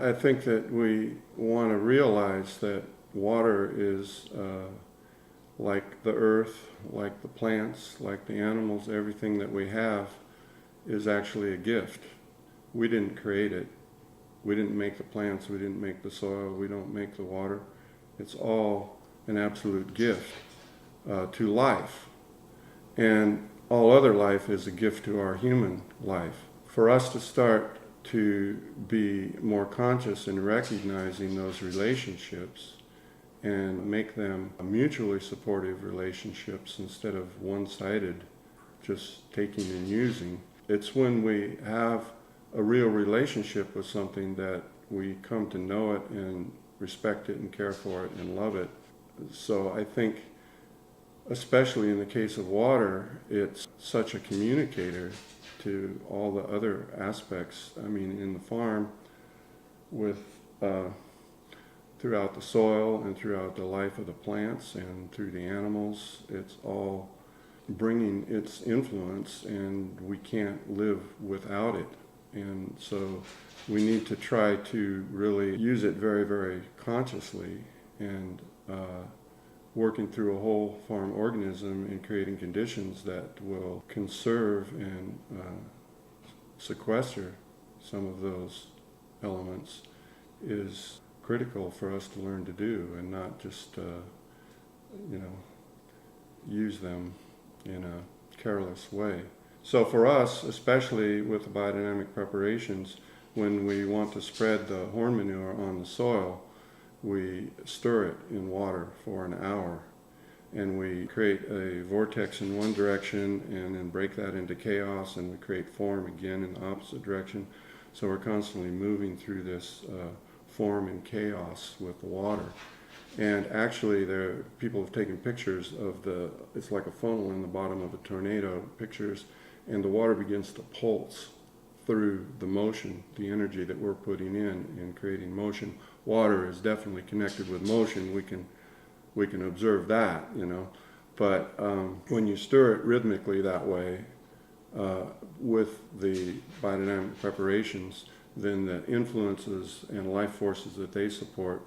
I think that we want to realize that water is like the earth, like the plants, like the animals, everything that we have is actually a gift. We didn't create it. We didn't make the plants, we didn't make the soil, we don't make the water. It's all an absolute gift to life. And all other life is a gift to our human life. For us to start to be more conscious in recognizing those relationships and make them mutually supportive relationships instead of one-sided, just taking and using. It's when we have a real relationship with something that we come to know it and respect it and care for it and love it. So I think, especially in the case of water, it's such a communicator to all the other aspects. I mean, in the farm, with throughout the soil and throughout the life of the plants and through the animals, it's all bringing its influence, and we can't live without it. And so we need to try to really use it very, very consciously, and working through a whole farm organism and creating conditions that will conserve and sequester some of those elements is critical for us to learn to do, and not just use them in a careless way. So for us, especially with the biodynamic preparations, when we want to spread the horn manure on the soil, we stir it in water for an hour, and we create a vortex in one direction and then break that into chaos, and we create form again in the opposite direction. So we're constantly moving through this form and chaos with the water. And actually people have taken pictures of it's like a funnel in the bottom of a tornado, pictures, and the water begins to pulse through the motion, the energy that we're putting in creating motion. Water is definitely connected with motion. We can observe that, But when you stir it rhythmically that way with the biodynamic preparations, then the influences and life forces that they support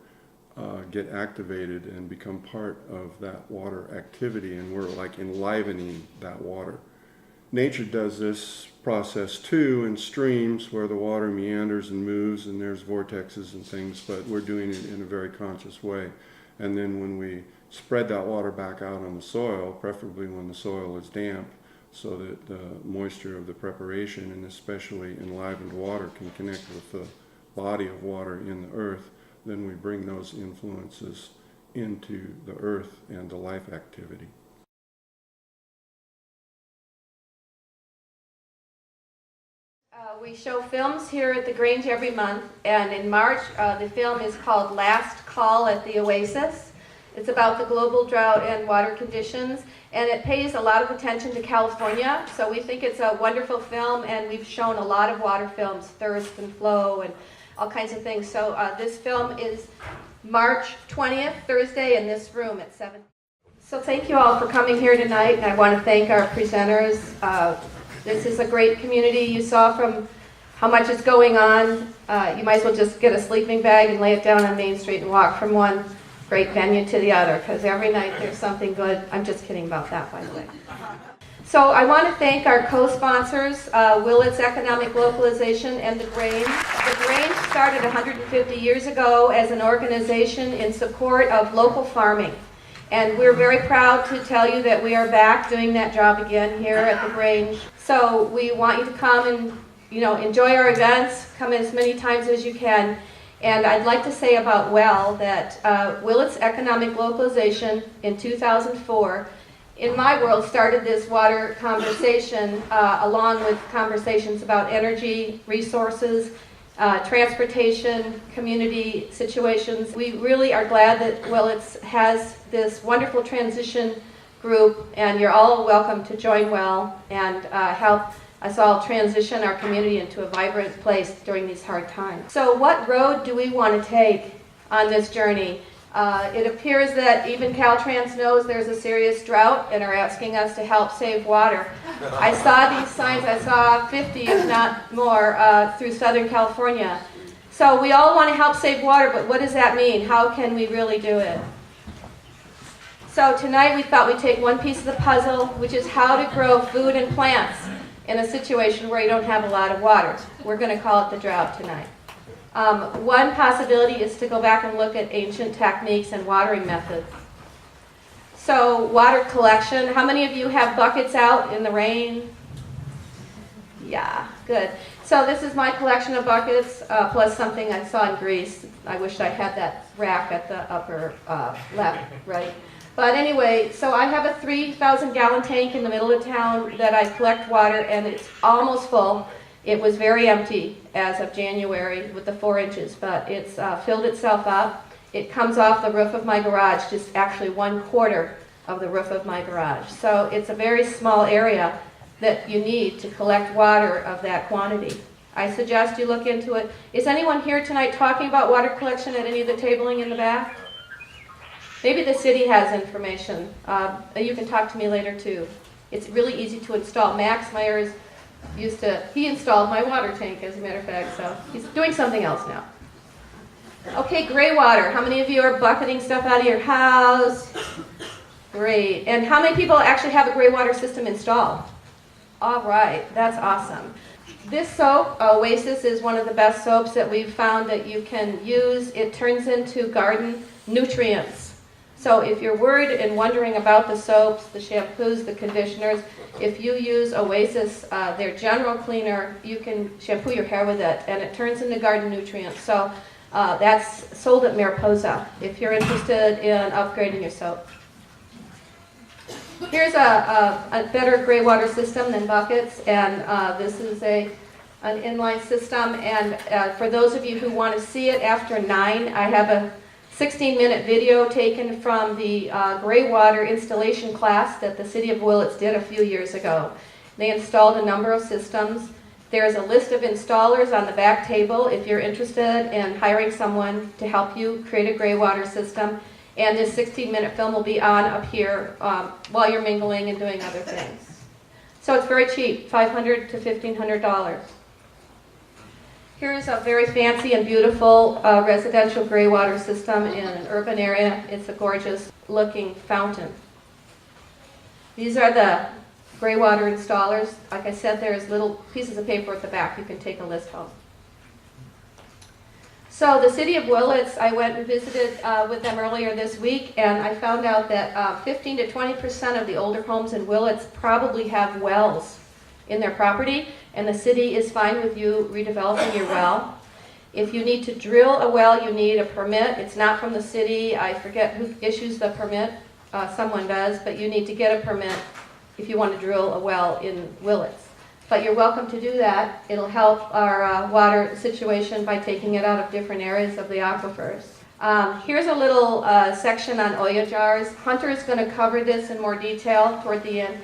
get activated and become part of that water activity, and we're like enlivening that water. Nature does this process too in streams where the water meanders and moves and there's vortexes and things, but we're doing it in a very conscious way. And then when we spread that water back out on the soil, preferably when the soil is damp, so that the moisture of the preparation and especially enlivened water can connect with the body of water in the earth, then we bring those influences into the earth and the life activity. We show films here at the Grange every month, and in March the film is called Last Call at the Oasis. It's about the global drought and water conditions, and it pays a lot of attention to California, so we think it's a wonderful film, and we've shown a lot of water films, Thirst and Flow and all kinds of things. So this film is March 20th, Thursday, in this room at 7. So thank you all for coming here tonight, and I want to thank our presenters. This is a great community. You saw from how much is going on. You might as well just get a sleeping bag and lay it down on Main Street and walk from one great venue to the other, because every night there's something good. I'm just kidding about that, by the way. So I want to thank our co-sponsors, Willits Economic Localization and the Grange. The Grange started 150 years ago as an organization in support of local farming. And we're very proud to tell you that we are back doing that job again here at the Grange. So we want you to come and enjoy our events, come as many times as you can. And I'd like to say about that Willits Economic Localization in 2004, in my world, started this water conversation along with conversations about energy, resources, transportation, community situations. We really are glad that Willits has this wonderful transition group, and you're all welcome to join well and help us all transition our community into a vibrant place during these hard times. So what road do we want to take on this journey? It appears that even Caltrans knows there's a serious drought and are asking us to help save water. I saw these signs, I saw 50 if not more through Southern California. So we all want to help save water, but what does that mean? How can we really do it? So tonight we thought we'd take one piece of the puzzle, which is how to grow food and plants in a situation where you don't have a lot of water. We're going to call it the drought tonight. One possibility is to go back and look at ancient techniques and watering methods. So water collection, how many of you have buckets out in the rain? Yeah, good. So this is my collection of buckets, plus something I saw in Greece. I wish I had that rack at the upper left, right? But anyway, so I have a 3,000 gallon tank in the middle of town that I collect water, and it's almost full. It was very empty as of January with the 4 inches, but it's filled itself up. It comes off the roof of my garage, just actually 1/4 of the roof of my garage. So it's a very small area that you need to collect water of that quantity. I suggest you look into it. Is anyone here tonight talking about water collection at any of the tabling in the back? Maybe the city has information. You can talk to me later too. It's really easy to install. Max Myers he installed my water tank, as a matter of fact, so he's doing something else now. Okay, gray water. How many of you are bucketing stuff out of your house? Great. And how many people actually have a gray water system installed? All right, that's awesome. This soap, Oasis, is one of the best soaps that we've found that you can use. It turns into garden nutrients. So if you're worried and wondering about the soaps, the shampoos, the conditioners, if you use Oasis, their general cleaner, you can shampoo your hair with it, and it turns into garden nutrients. So that's sold at Mariposa if you're interested in upgrading your soap. Here's a better gray water system than buckets, and this is an inline system. And for those of you who want to see it after 9, I have a 16-minute video taken from the gray water installation class that the city of Willits did a few years ago. They installed a number of systems. There's a list of installers on the back table if you're interested in hiring someone to help you create a gray water system. And this 16-minute film will be on up here while you're mingling and doing other things. So it's very cheap, $500 to $1,500. Here's a very fancy and beautiful residential gray water system in an urban area. It's a gorgeous looking fountain. These are the gray water installers. Like I said, there's little pieces of paper at the back. You can take a list home. So the city of Willits, I went and visited with them earlier this week, and I found out that 15 to 20% of the older homes in Willits probably have wells in their property, and the city is fine with you redeveloping your well. If you need to drill a well, you need a permit. It's not from the city. I forget who issues the permit. Someone does, but you need to get a permit if you want to drill a well in Willits. But you're welcome to do that. It'll help our water situation by taking it out of different areas of the aquifers. Here's a little section on Olla jars. Hunter is going to cover this in more detail toward the end.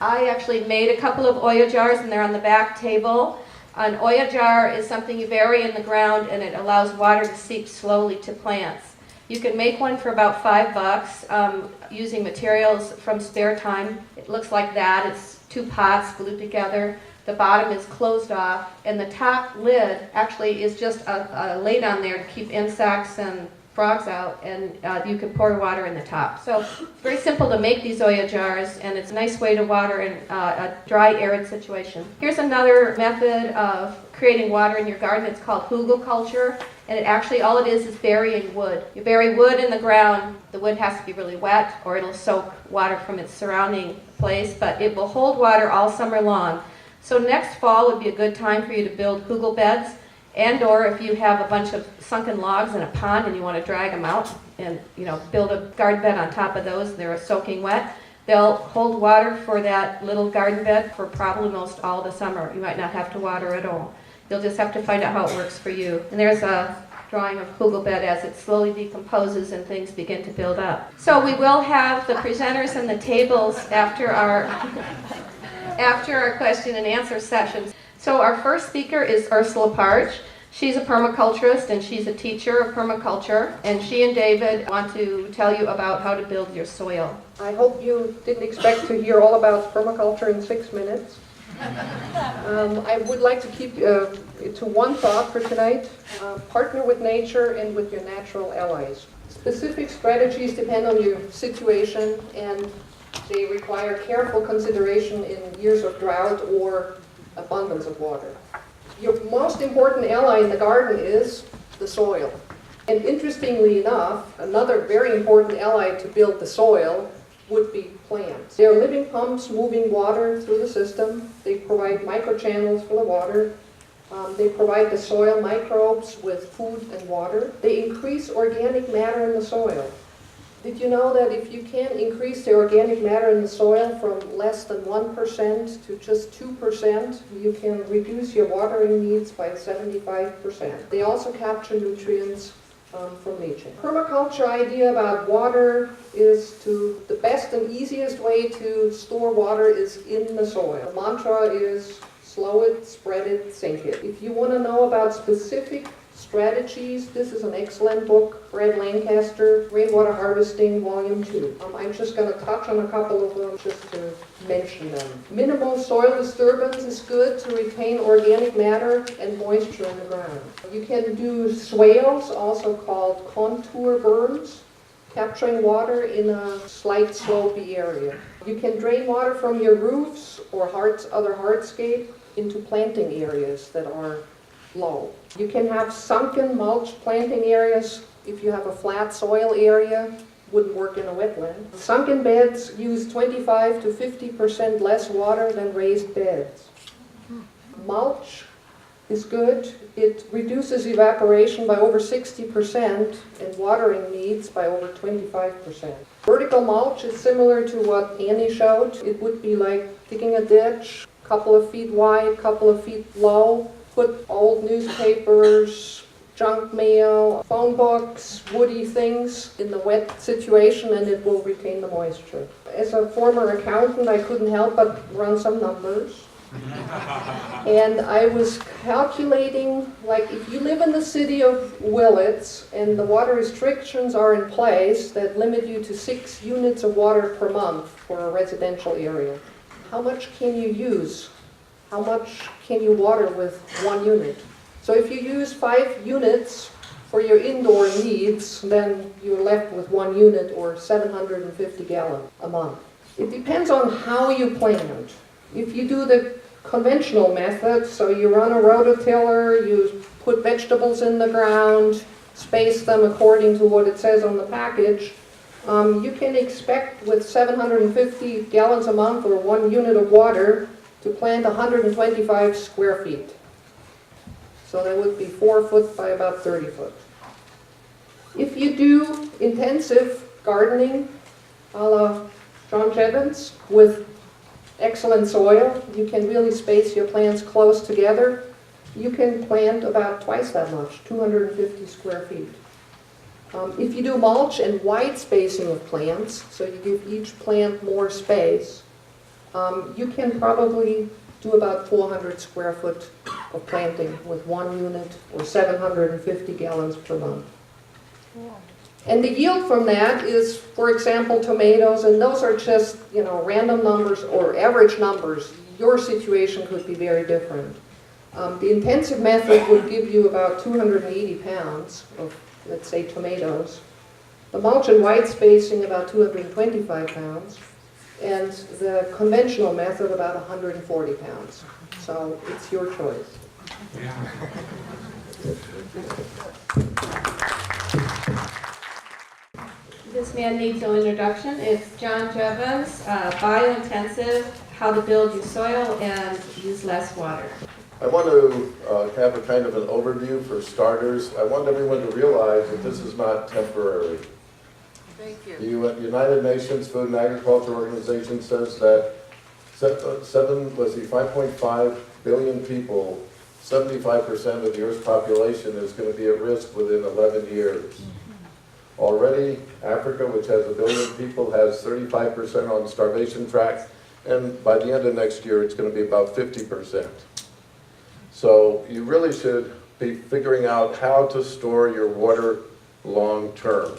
I actually made a couple of Olla jars, and they're on the back table. An Olla jar is something you bury in the ground, and it allows water to seep slowly to plants. You can make one for about $5 using materials from Spare Time. It looks like that. It's 2 pots glued together. The bottom is closed off, and the top lid actually is just a lid on there to keep insects and frogs out, and you can pour water in the top. So it's very simple to make these Olla jars, and it's a nice way to water in a dry, arid situation. Here's another method of creating water in your garden. It's called Ecology, and it actually, all it is burying wood. You bury wood in the ground. The wood has to be really wet, or it'll soak water from its surrounding place, but it will hold water all summer long. So next fall would be a good time for you to build hugel beds, and or if you have a bunch of sunken logs in a pond and you want to drag them out and build a garden bed on top of those, they're soaking wet, they'll hold water for that little garden bed for probably most all the summer. You might not have to water at all. You'll just have to find out how it works for you. And there's a drawing of hugel bed as it slowly decomposes and things begin to build up. So we will have the presenters and the tables after our question and answer sessions. So our first speaker is Ursula Partch. She's a permaculturist and she's a teacher of permaculture, and she and David want to tell you about how to build your soil. I hope you didn't expect to hear all about permaculture in 6 minutes. I would like to keep it to one thought for tonight. Partner with nature and with your natural allies. Specific strategies depend on your situation, and they require careful consideration in years of drought or abundance of water. Your most important ally in the garden is the soil. And interestingly enough, another very important ally to build the soil would be plants. They are living pumps moving water through the system. They provide microchannels for the water. They provide the soil microbes with food and water. They increase organic matter in the soil. Did you know that if you can increase the organic matter in the soil from less than 1% to just 2%, you can reduce your watering needs by 75%. They also capture nutrients from nature. Permaculture idea about water is the best and easiest way to store water is in the soil. The mantra is slow it, spread it, sink it. If you want to know about specific strategies, this is an excellent book, Brad Lancaster, Rainwater Harvesting, Volume 2. I'm just going to touch on a couple of them just to mention them. Minimal soil disturbance is good to retain organic matter and moisture in the ground. You can do swales, also called contour burns, capturing water in a slight slopey area. You can drain water from your roofs or other hardscape into planting areas that are low. You can have sunken mulch planting areas if you have a flat soil area, wouldn't work in a wetland. Sunken beds use 25 to 50% less water than raised beds. Mulch is good. It reduces evaporation by over 60% and watering needs by over 25%. Vertical mulch is similar to what Annie showed. It would be like digging a ditch, a couple of feet wide, couple of feet low. Put old newspapers, junk mail, phone books, woody things in the wet situation, and it will retain the moisture. As a former accountant, I couldn't help but run some numbers. And I was calculating, like if you live in the city of Willits and the water restrictions are in place that limit you to 6 units of water per month for a residential area, how much can you use? How much can you water with 1 unit? So if you use 5 units for your indoor needs, then you're left with 1 unit or 750 gallons a month. It depends on how you plant. If you do the conventional method, so you run a rototiller, you put vegetables in the ground, space them according to what it says on the package, you can expect with 750 gallons a month or 1 unit of water to plant 125 square feet. So that would be 4 foot by about 30 foot. If you do intensive gardening, a la John Jeavons, with excellent soil, you can really space your plants close together. You can plant about twice that much, 250 square feet. If you do mulch and wide spacing of plants, so you give each plant more space, you can probably do about 400 square foot of planting with 1 unit or 750 gallons per month. And the yield from that is, for example, tomatoes, and those are just, random numbers or average numbers. Your situation could be very different. The intensive method would give you about 280 pounds of, let's say, tomatoes. The mulch and wide spacing about 225 pounds. And the conventional method about 140 pounds. So it's your choice. This man needs no introduction. It's John Jeavons, biointensive, how to build your soil and use less water. I want to have a kind of an overview for starters. I want everyone to realize that this is not temporary. Thank you. The United Nations Food and Agriculture Organization says that 5.5 billion people, 75% of the Earth's population is going to be at risk within 11 years. Already, Africa, which has 1 billion people, has 35% on starvation track, and by the end of next year, it's going to be about 50%. So you really should be figuring out how to store your water long term.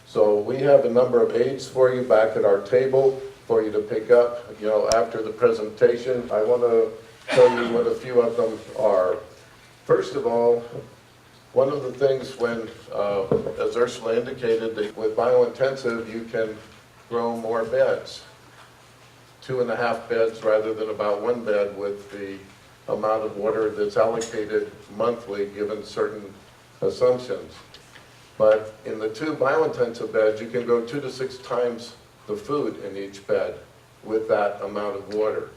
So we have a number of aids for you back at our table. for you to pick up, after the presentation. I want to tell you what a few of them are. First of all, one of the things when, as Ursula indicated, that with biointensive you can grow more beds. 2.5 beds rather than about 1 bed with the amount of water that's allocated monthly given certain assumptions. But in the 2 biointensive beds, you can grow 2 to 6 times the food in each bed with that amount of water.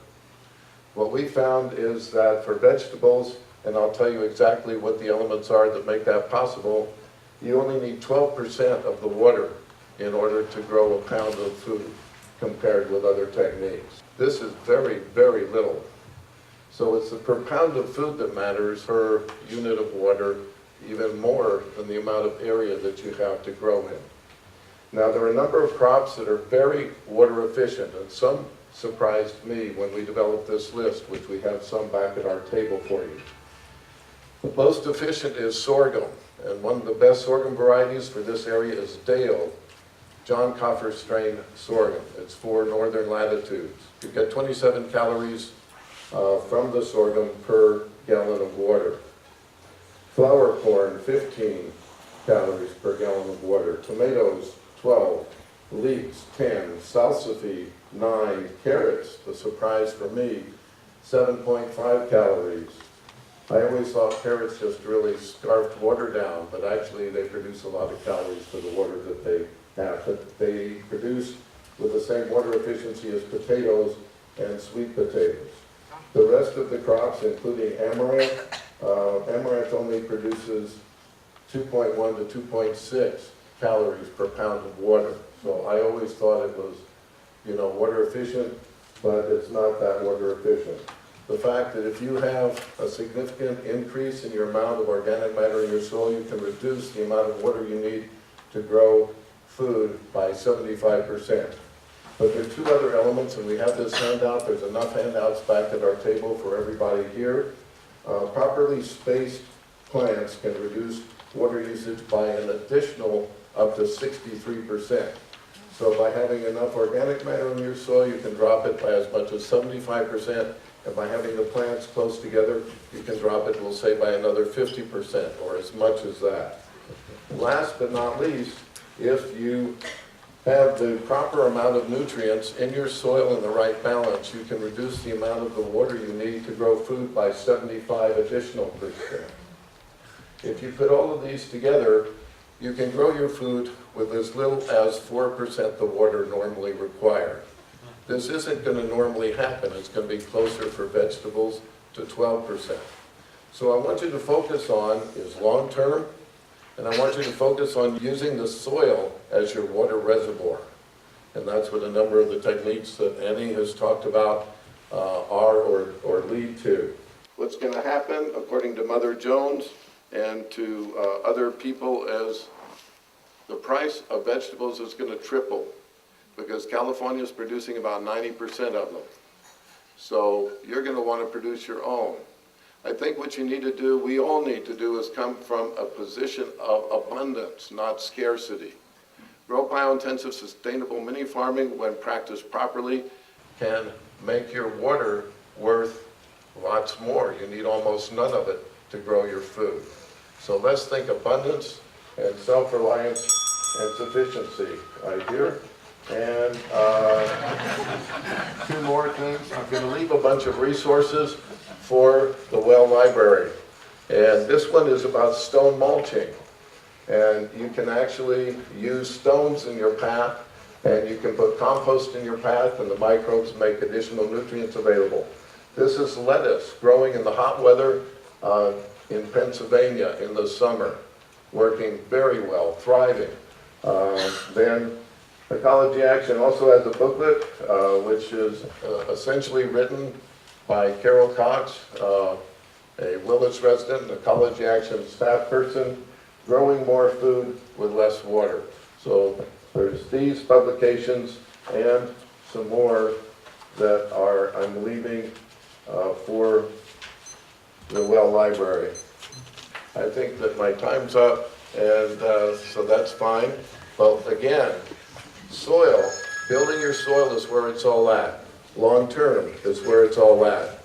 What we found is that for vegetables, and I'll tell you exactly what the elements are that make that possible, you only need 12% of the water in order to grow a pound of food compared with other techniques. This is very, very little. So it's the per pound of food that matters per unit of water, even more than the amount of area that you have to grow in. Now, there are a number of crops that are very water efficient, and some surprised me when we developed this list, which we have some back at our table for you. The most efficient is sorghum, and one of the best sorghum varieties for this area is Dale, John Coffer strain sorghum. It's for northern latitudes. You get 27 calories from the sorghum per gallon of water. Flour corn, 15 calories per gallon of water. Tomatoes, 12. Leeks, 10. Salsify, 9. Carrots, the surprise for me, 7.5 calories. I always thought carrots just really scarfed water down, but actually they produce a lot of calories for the water that they have. But they produce with the same water efficiency as potatoes and sweet potatoes. The rest of the crops, including amaranth, amaranth only produces 2.1 to 2.6 calories per pound of water. So I always thought it was, water efficient, but it's not that water efficient. The fact that if you have a significant increase in your amount of organic matter in your soil, you can reduce the amount of water you need to grow food by 75%. But there are 2 other elements, and we have this handout. There's enough handouts back at our table for everybody here. Properly spaced plants can reduce water usage by an additional up to 63%. So by having enough organic matter in your soil, you can drop it by as much as 75%. And by having the plants close together, you can drop it, we'll say, by another 50% or as much as that. Last but not least, if you have the proper amount of nutrients in your soil in the right balance, you can reduce the amount of the water you need to grow food by 75 additional percent. If you put all of these together, you can grow your food with as little as 4% the water normally required. This isn't going to normally happen. It's going to be closer for vegetables to 12%. So I want you to focus on is long-term, and I want you to focus on using the soil as your water reservoir. And that's what a number of the techniques that Annie has talked about are or lead to. What's going to happen, according to Mother Jones and to other people, is the price of vegetables is going to triple because California is producing about 90% of them. So you're going to want to produce your own. I think what you need to do, we all need to do, is come from a position of abundance, not scarcity. Grow biointensive, sustainable mini farming, when practiced properly, can make your water worth lots more. You need almost none of it to grow your food. So let's think abundance and self-reliance and sufficiency. I hear. And 2 more things. I'm going to leave a bunch of resources for the well library. And this one is about stone mulching. And you can actually use stones in your path, and you can put compost in your path, and the microbes make additional nutrients available. This is lettuce growing in the hot weather in Pennsylvania in the summer, working very well, thriving. Then Ecology Action also has a booklet, which is essentially written by Carol Cox, a Willits resident, an Ecology Action staff person, growing more food with less water. So there's these publications and some more that I'm leaving for the well library. I think that my time's up, and so that's fine. But again, soil Building your soil is where it's all at. Long-term is where it's all at.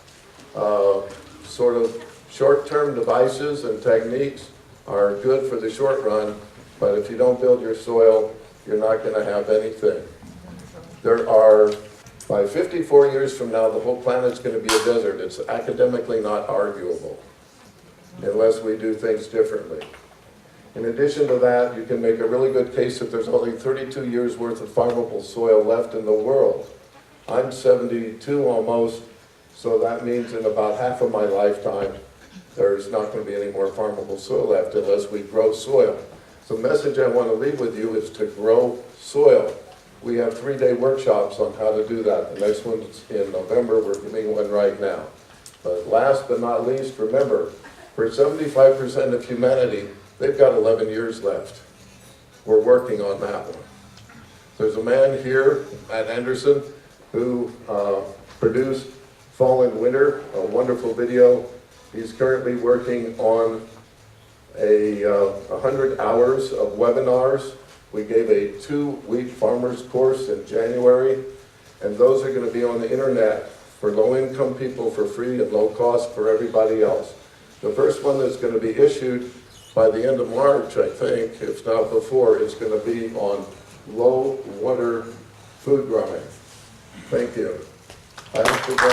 Sort of short-term devices and techniques are good for the short run, but if you don't build your soil, you're not going to have anything. There are, by 54 years from now, the whole planet's going to be a desert. It's academically not arguable, unless we do things differently. In addition to that, you can make a really good case that there's only 32 years worth of farmable soil left in the world. I'm 72 almost, so that means in about half of my lifetime, there's not going to be any more farmable soil left unless we grow soil. So the message I want to leave with you is to grow soil. We have 3-day workshops on how to do that. The next one's in November. We're giving one right now. But last but not least, remember, for 75% of humanity, they've got 11 years left. We're working on that one. There's a man here at Anderson who produced Fall and Winter, a wonderful video. He's currently working on 100 hours of webinars. We gave a 2-week farmer's course in January, and those are going to be on the internet for low-income people for free and low cost for everybody else. The first one that's going to be issued by the end of March, I think, if not before, is going to be on low water food growing. Thank you. I have to go.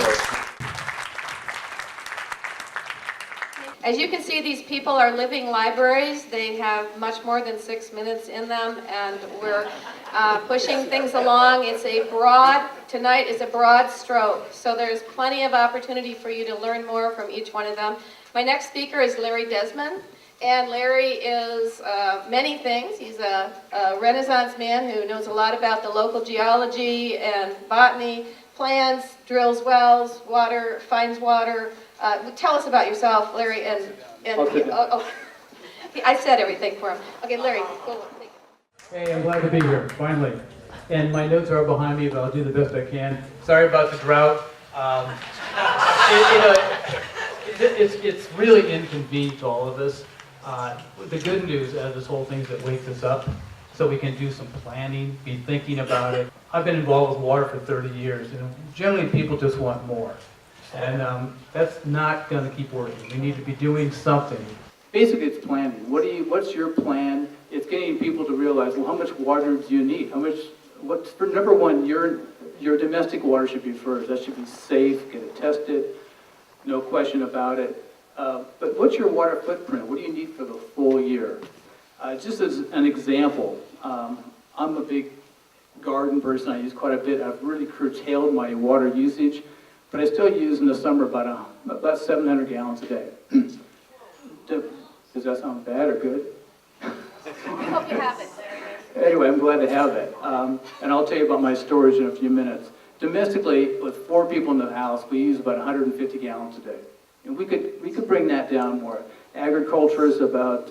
As you can see, these people are living libraries. They have much more than 6 minutes in them, and we're pushing things along. Tonight is a broad stroke, so there's plenty of opportunity for you to learn more from each one of them. My next speaker is Larry Desmond, and Larry is many things. He's a Renaissance man who knows a lot about the local geology and botany, plants, drills wells, water, finds water. Tell us about yourself, Larry, and I said everything for him. Okay, Larry, go. Hey, I'm glad to be here, finally. And my notes are behind me, but I'll do the best I can. Sorry about the drought. It's really inconvenient to all of us. The good news out of this whole thing is it wakes us up so we can do some planning, be thinking about it. I've been involved with water for 30 years, and generally people just want more. And that's not going to keep working. We need to be doing something. Basically, it's planning. What's your plan? It's getting people to realize, well, how much water do you need? For number one, your domestic water should be first. That should be safe, get it tested, no question about it. But what's your water footprint? What do you need for the full year? Just as an example, I'm a big garden person. I use quite a bit. I've really curtailed my water usage. But I still use in the summer about 700 gallons a day. Does that sound bad or good? I hope you have it, Larry. Anyway, I'm glad to have that. And I'll tell you about my storage in a few minutes. Domestically, with 4 people in the house, we use about 150 gallons a day. And we could bring that down more. Agriculture is about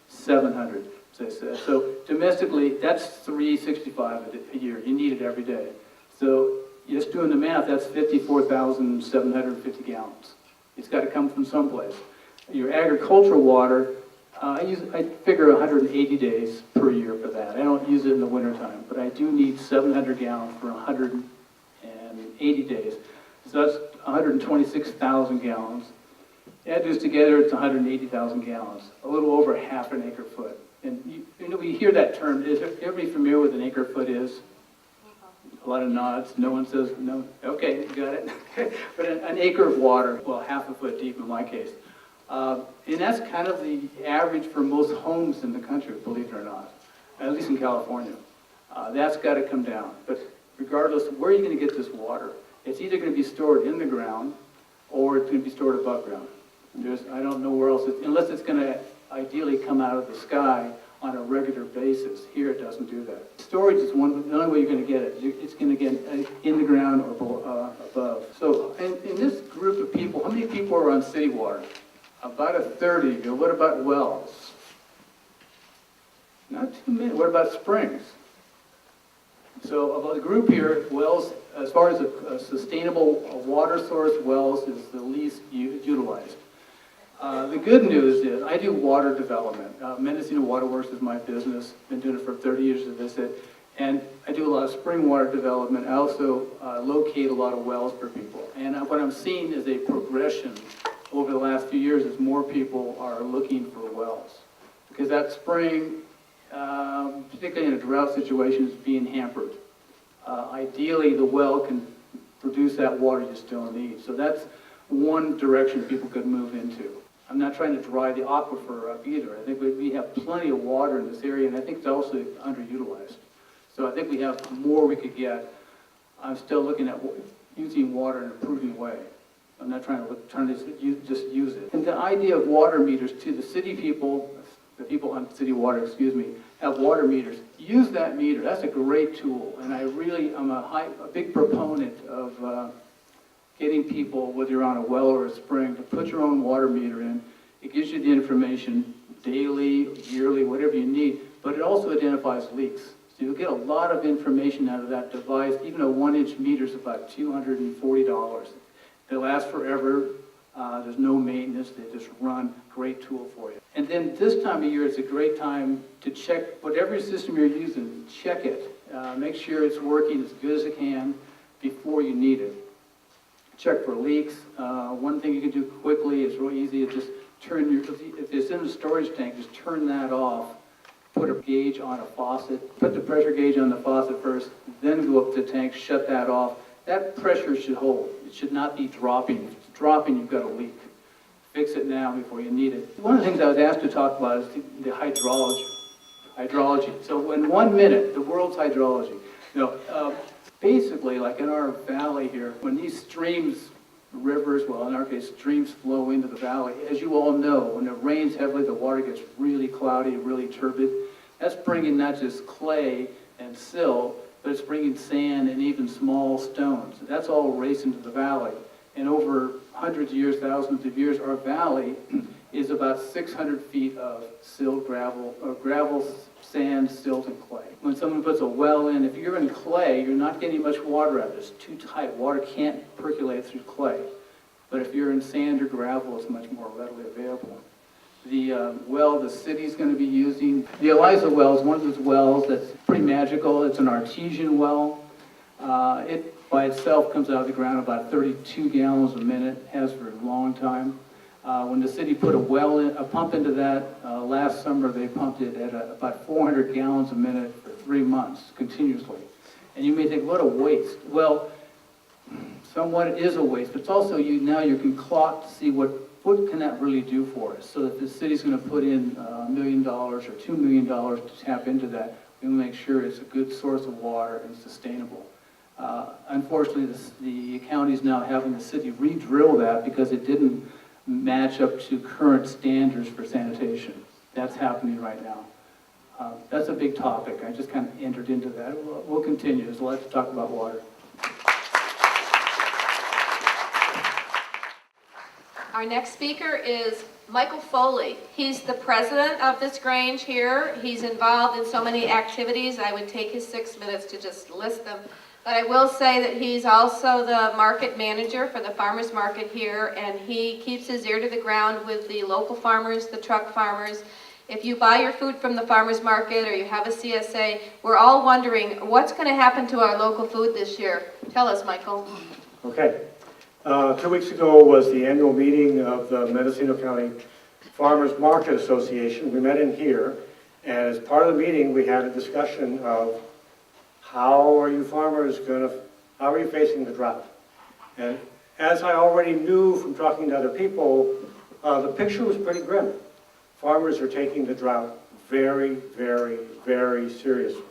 700, as I said. So domestically, that's 365 a year. You need it every day. So just doing the math, that's 54,750 gallons. It's got to come from someplace. Your agricultural water, I figure 180 days per year for that. I don't use it in the wintertime, but I do need 700 gallons for 180 days. So that's 126,000 gallons. Add those together, it's 180,000 gallons, a little over half an acre foot. And we hear that term. Is everybody familiar with an acre foot is? A lot of nods. No one says no. Okay, you got it. But an acre of water, well, half a foot deep in my case. And that's kind of the average for most homes in the country, believe it or not, at least in California. That's got to come down. But regardless, where are you going to get this water? It's either going to be stored in the ground or it's going to be stored above ground. I don't know where else, unless it's going to ideally come out of the sky on a regular basis. Here it doesn't do that. Storage is the only way you're going to get it. It's going to get in the ground or above. So in this group of people, how many people are on city water? About a third of you. What about wells? Not too many. What about springs? So of the group here, wells, as far as a sustainable water source, wells is the least utilized. The good news is I do water development. Mendocino Water Works is my business. Been doing it for 30 years, as I said. And I do a lot of spring water development. I also locate a lot of wells for people. And what I'm seeing is a progression over the last few years as more people are looking for wells. Because that spring, particularly in a drought situation, is being hampered. Ideally, the well can produce that water you still need. So that's one direction people could move into. I'm not trying to dry the aquifer up either. I think we have plenty of water in this area, and I think it's also underutilized. So I think we have more we could get. I'm still looking at using water in a prudent way. I'm not trying to just use it. And the idea of water meters too, the city people, the people on city water, have water meters. Use that meter. That's a great tool. And I'm a big proponent of getting people, whether you're on a well or a spring, to put your own water meter in. It gives you the information daily, yearly, whatever you need, but it also identifies leaks. So you'll get a lot of information out of that device. Even a 1-inch meter is about $240. They last forever. There's no maintenance. They just run. Great tool for you. And then this time of year, it's a great time to check whatever system you're using. Check it. Make sure it's working as good as it can before you need it. Check for leaks. One thing you can do quickly is real easy. Is just if it's in a storage tank, just turn that off. Put a gauge on a faucet. Put the pressure gauge on the faucet first, then go up to the tank, shut that off. That pressure should hold. It should not be dropping. If it's dropping, you've got a leak. Fix it now before you need it. One of the things I was asked to talk about is the hydrology. Hydrology. So in 1 minute, the world's hydrology. Basically, like in our valley here, when these streams, rivers, well in our case, streams flow into the valley, as you all know, when it rains heavily, the water gets really cloudy, really turbid. That's bringing not just clay and silt, but it's bringing sand and even small stones. That's all racing to the valley. And over hundreds of years, thousands of years, our valley is about 600 feet of silt, gravel, or gravel, sand, silt, and clay. When someone puts a well in, if you're in clay, you're not getting much water out of it. It's too tight. Water can't percolate through clay. But if you're in sand or gravel, it's much more readily available. The well the city's going to be using, the Eliza well is one of those wells that's pretty magical. It's an artesian well. It by itself comes out of the ground about 32 gallons a minute, has for a long time. When the city put a pump into that last summer, they pumped it at about 400 gallons a minute for 3 months continuously. And you may think, what a waste. Well, somewhat it is a waste, but it's also now you can clock to see what can that really do for us. So if the city's going to put in $1 million or $2 million to tap into that, we will make sure it's a good source of water and sustainable. Unfortunately, the county's now having the city re-drill that because it didn't match up to current standards for sanitation. That's happening right now. That's a big topic. I just kind of entered into that. We'll continue. There's a lot to talk about water. Our next speaker is Michael Foley. He's the president of this grange here. He's involved in so many activities. I would take his 6 minutes to just list them. But I will say that he's also the market manager for the farmers market here, and he keeps his ear to the ground with the local farmers, the truck farmers. If you buy your food from the farmers market or you have a CSA, we're all wondering what's going to happen to our local food this year. Tell us, Michael. Okay. 2 weeks ago was the annual meeting of the Mendocino County Farmers Market Association. We met in here, and as part of the meeting, we had a discussion of how are you facing the drought? And as I already knew from talking to other people, the picture was pretty grim. Farmers are taking the drought very, very, very seriously.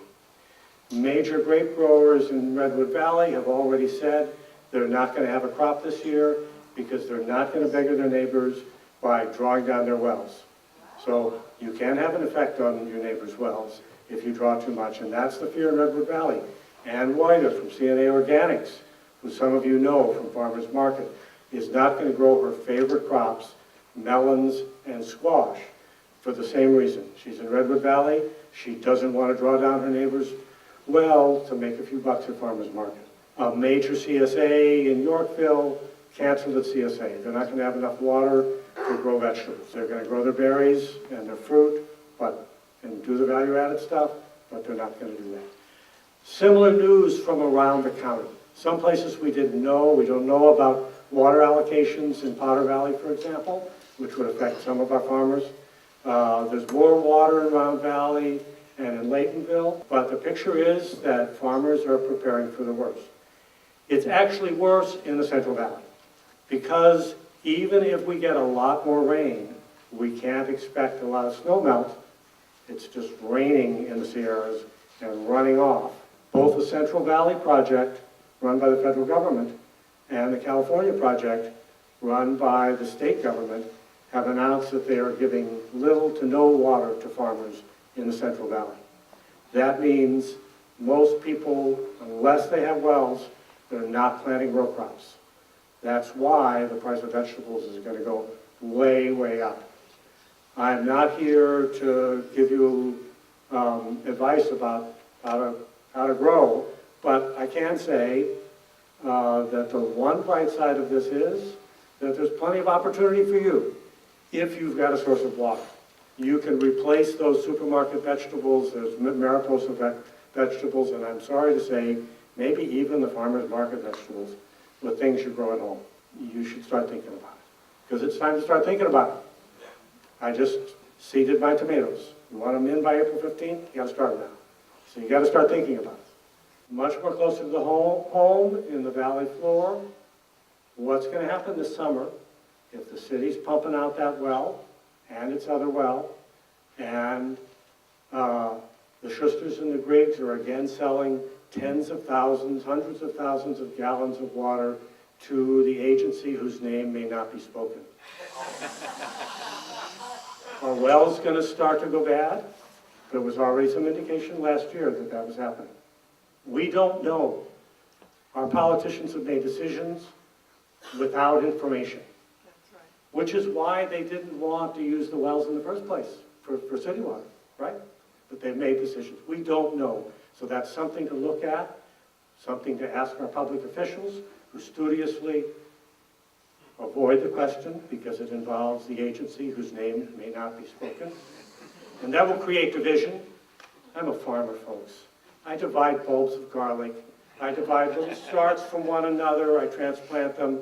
Major grape growers in Redwood Valley have already said they're not going to have a crop this year because they're not going to beggar their neighbors by drawing down their wells. So you can have an effect on your neighbors' wells if you draw too much, and that's the fear in Redwood Valley. Ann Weider from CNA Organics, who some of you know from Farmers Market, is not going to grow her favorite crops, melons and squash, for the same reason. She's in Redwood Valley. She doesn't want to draw down her neighbor's well to make a few bucks at Farmers Market. A major CSA in Yorkville canceled its CSA. They're not going to have enough water to grow vegetables. They're going to grow their berries and their fruit, and do the value-added stuff, but they're not going to do that. Similar news from around the county. Some places we didn't know. We don't know about water allocations in Potter Valley, for example, which would affect some of our farmers. There's more water in Round Valley and in Laytonville, but the picture is that farmers are preparing for the worst. It's actually worse in the Central Valley, because even if we get a lot more rain, we can't expect a lot of snow melt. It's just raining in the Sierras and running off. Both the Central Valley project, run by the federal government, and the California project, run by the state government, have announced that they are giving little to no water to farmers in the Central Valley. That means most people, unless they have wells, they're not planting row crops. That's why the price of vegetables is going to go way, way up. I'm not here to give you advice about how to grow, but I can say that the one bright side of this is that there's plenty of opportunity for you if you've got a source of water. You can replace those supermarket vegetables, those Mariposa vegetables, and I'm sorry to say, maybe even the farmer's market vegetables, with things you grow at home. You should start thinking about it, because it's time to start thinking about it. I just seeded my tomatoes. You want them in by April 15th? You got to start now. So you got to start thinking about it. Much more closer to the home in the valley floor. What's going to happen this summer if the city's pumping out that well and its other well, and the Schusters and the Griggs are again selling tens of thousands, hundreds of thousands of gallons of water to the agency whose name may not be spoken? Our well's going to start to go bad. There was already some indication last year that that was happening. We don't know. Our politicians have made decisions without information. That's right. Which is why they didn't want to use the wells in the first place for city water, right? But they've made decisions. We don't know. So that's something to look at, something to ask our public officials who studiously avoid the question because it involves the agency whose name may not be spoken. And that will create division. I'm a farmer, folks. I divide bulbs of garlic. I divide little starts from one another. I transplant them.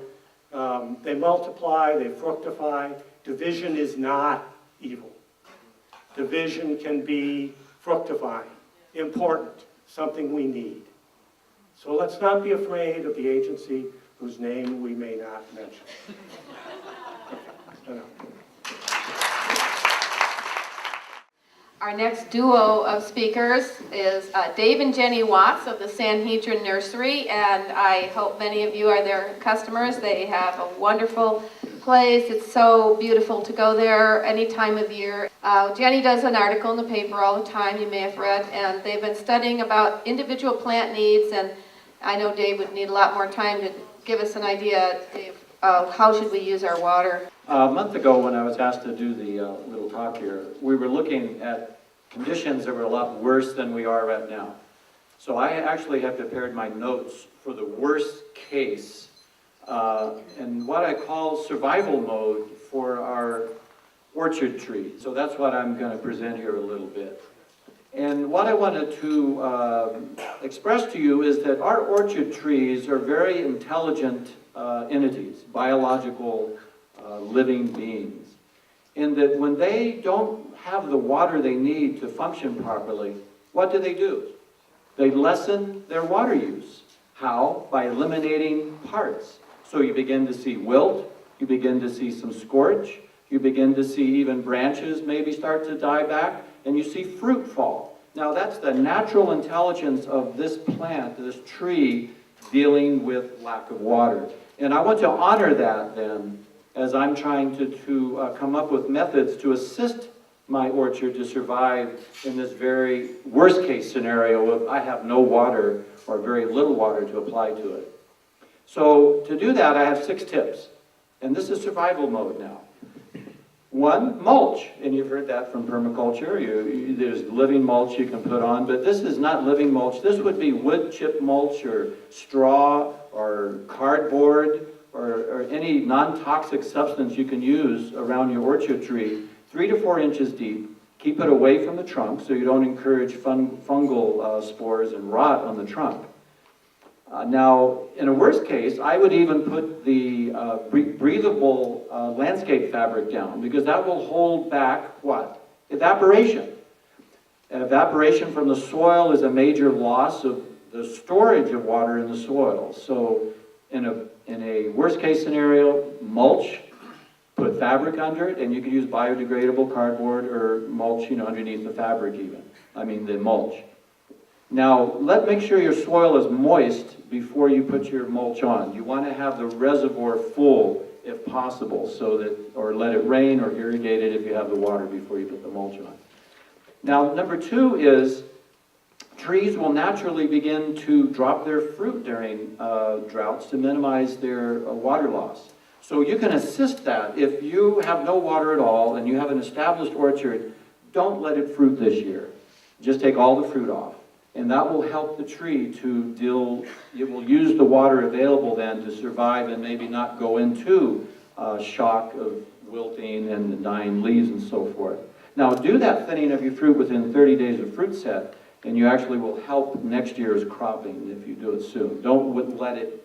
They multiply, they fructify. Division is not evil. Division can be fructifying, important, something we need. So let's not be afraid of the agency whose name we may not mention. Our next duo of speakers is Dave and Jenny Watts of the Sanhedrin Nursery, and I hope many of you are their customers. They have a wonderful place. It's so beautiful to go there any time of year. Jenny does an article in the paper all the time, you may have read, and they've been studying about individual plant needs, and I know Dave would need a lot more time to give us an idea, Dave, of how should we use our water. A month ago, when I was asked to do the little talk here, we were looking at conditions that were a lot worse than we are right now. So I actually have prepared my notes for the worst case and what I call survival mode for our orchard tree. So that's what I'm going to present here a little bit. And what I wanted to express to you is that our orchard trees are very intelligent entities, biological living beings, in that when they don't have the water they need to function properly, what do? They lessen their water use. How? By eliminating parts. So you begin to see wilt, you begin to see some scorch, you begin to see even branches maybe start to die back, and you see fruit fall. Now that's the natural intelligence of this plant, this tree, dealing with lack of water. And I want to honor that then, as I'm trying to come up with methods to assist my orchard to survive in this very worst case scenario of I have no water or very little water to apply to it. So to do that, I have 6 tips. And this is survival mode now. 1, mulch. And you've heard that from permaculture. There's living mulch you can put on, but this is not living mulch. This would be wood chip mulch or straw or cardboard or any non-toxic substance you can use around your orchard tree, 3 to 4 inches deep, Keep it away from the trunk so you don't encourage fungal spores and rot on the trunk. Now, in a worst case, I would even put the breathable landscape fabric down, because that will hold back what? Evaporation. Evaporation from the soil is a major loss of the storage of water in the soil. So in a worst case scenario, mulch, put fabric under it, and you can use biodegradable cardboard or mulch, underneath the fabric even. The mulch. Now, make sure your soil is moist before you put your mulch on. You want to have the reservoir full if possible, or let it rain or irrigate it if you have the water before you put the mulch on. Now, number 2 is trees will naturally begin to drop their fruit during droughts to minimize their water loss. So you can assist that. If you have no water at all and you have an established orchard, don't let it fruit this year. Just take all the fruit off. And that will help the tree it will use the water available then to survive and maybe not go into shock of wilting and dying leaves and so forth. Now, do that thinning of your fruit within 30 days of fruit set, and you actually will help next year's cropping if you do it soon. Don't let it,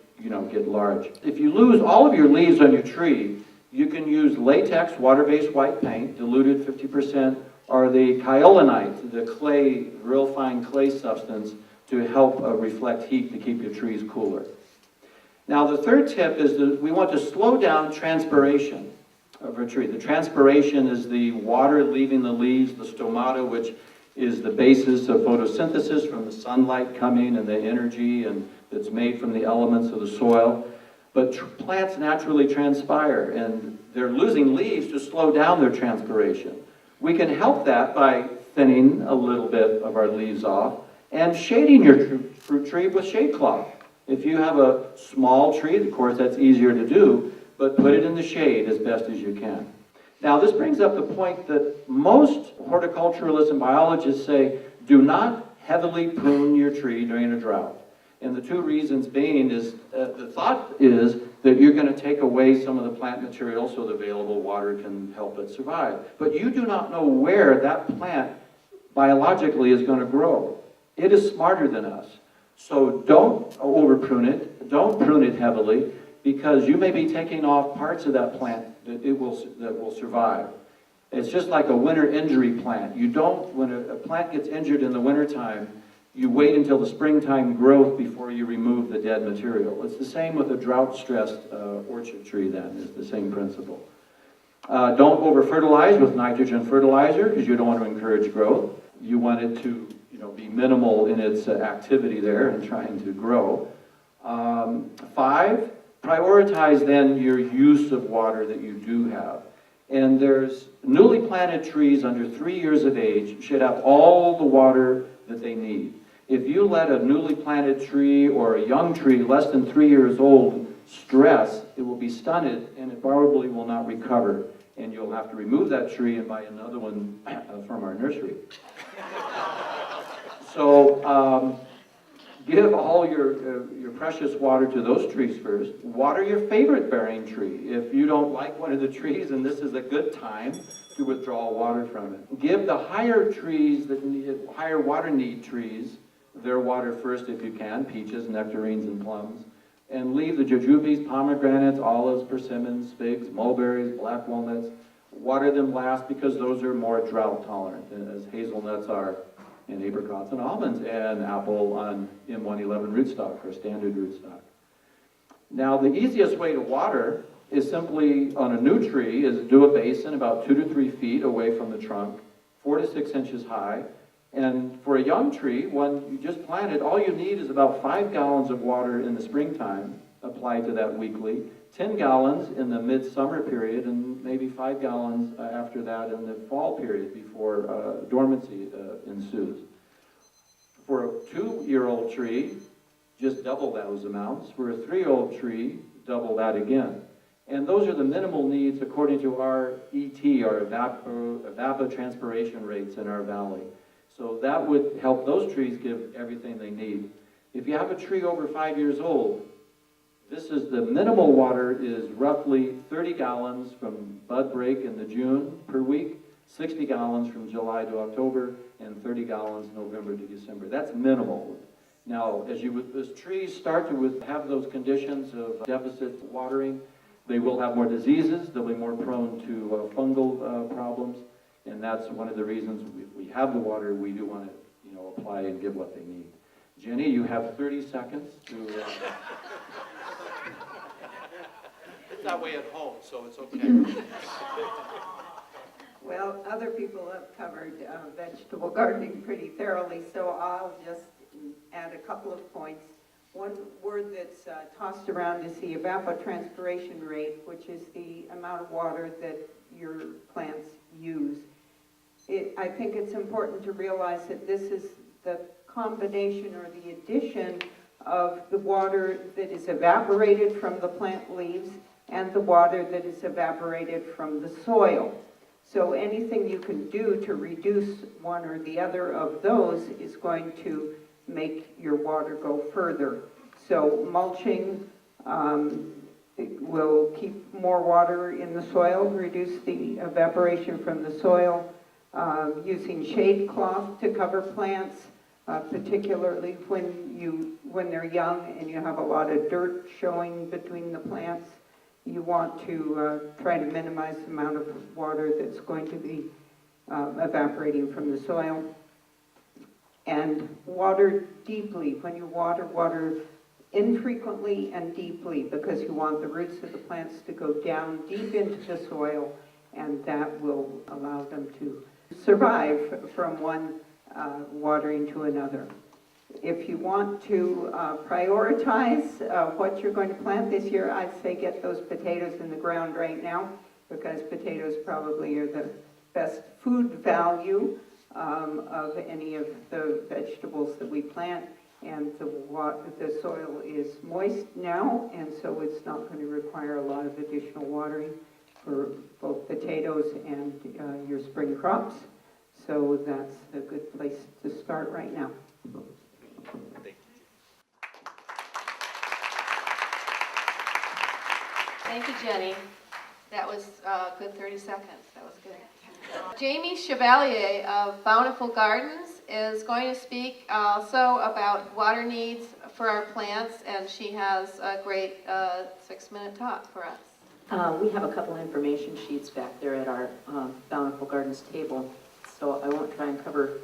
get large. If you lose all of your leaves on your tree, you can use latex water-based white paint, diluted 50%, or the kaolinite, the clay, real fine clay substance, to help reflect heat to keep your trees cooler. Now, the third tip is that we want to slow down transpiration of a tree. The transpiration is the water leaving the leaves, the stomata, which is the basis of photosynthesis from the sunlight coming and the energy that's made from the elements of the soil. But plants naturally transpire, and they're losing leaves to slow down their transpiration. We can help that by thinning a little bit of our leaves off and shading your fruit tree with shade cloth. If you have a small tree, of course, that's easier to do, but put it in the shade as best as you can. Now, this brings up the point that most horticulturalists and biologists say, do not heavily prune your tree during a drought. And the 2 reasons being is, the thought is that you're going to take away some of the plant material so the available water can help it survive. But you do not know where that plant biologically is going to grow. It is smarter than us. So don't over prune it, don't prune it heavily, because you may be taking off parts of that plant that will survive. It's just like a winter injury plant. When a plant gets injured in the wintertime, you wait until the springtime growth before you remove the dead material. It's the same with a drought-stressed orchard tree then, it's the same principle. Don't over-fertilize with nitrogen fertilizer, because you don't want to encourage growth. You want it to be minimal in its activity there and trying to grow. 5, prioritize then your use of water that you do have. And there's newly planted trees under 3 years of age should have all the water that they need. If you let a newly planted tree or a young tree less than 3 years old stress, it will be stunted and it probably will not recover. And you'll have to remove that tree and buy another one from our nursery. So give all your precious water to those trees first. Water your favorite bearing tree. If you don't like one of the trees, and this is a good time to withdraw water from it. Give the higher trees that need higher water need trees their water first if you can, peaches, nectarines, and plums. And leave the jujubes, pomegranates, olives, persimmons, figs, mulberries, black walnuts. Water them last because those are more drought tolerant, as hazelnuts are, and apricots and almonds, and apple on M111 rootstock or standard rootstock. Now, the easiest way to water is simply on a new tree is do a basin about 2 to 3 feet away from the trunk, 4 to 6 inches high. And for a young tree, one you just planted, all you need is about 5 gallons of water in the springtime, applied to that weekly, 10 gallons in the midsummer period, and maybe 5 gallons after that in the fall period before dormancy ensues. For a 2-year-old tree, just double those amounts. For a 3-year-old tree, double that again. And those are the minimal needs according to our ET, our evapotranspiration rates in our valley. So that would help those trees give everything they need. If you have a tree over 5 years old, this is the minimal water is roughly 30 gallons from bud break in the June per week, 60 gallons from July to October, and 30 gallons November to December. That's minimal. Now, as trees start to have those conditions of deficit watering, they will have more diseases, they'll be more prone to fungal problems, and that's one of the reasons we have the water, we do want to, apply and give what they need. Jenny, you have 30 seconds to... It's that way at home, so it's okay. Well, other people have covered vegetable gardening pretty thoroughly, so I'll just add a couple of points. One word that's tossed around is the evapotranspiration rate, which is the amount of water that your plants use. I think it's important to realize that this is the combination or the addition of the water that is evaporated from the plant leaves and the water that is evaporated from the soil. So anything you can do to reduce one or the other of those is going to make your water go further. So mulching will keep more water in the soil, reduce the evaporation from the soil. Using shade cloth to cover plants, particularly when they're young and you have a lot of dirt showing between the plants. You want to try to minimize the amount of water that's going to be evaporating from the soil. And water deeply. When you water infrequently and deeply, because you want the roots of the plants to go down deep into the soil, and that will allow them to survive from one watering to another. If you want to prioritize what you're going to plant this year, I'd say get those potatoes in the ground right now, because potatoes probably are the best food value of any of the vegetables that we plant, and the soil is moist now, and so it's not going to require a lot of additional watering for both potatoes and your spring crops. So that's a good place to start right now. Thank you, Jenny. That was a good 30 seconds. That was good. Jamie Chevalier of Bountiful Gardens is going to speak also about water needs for our plants, and she has a great 6-minute talk for us. We have a couple information sheets back there at our Bountiful Gardens table, so I won't try and cover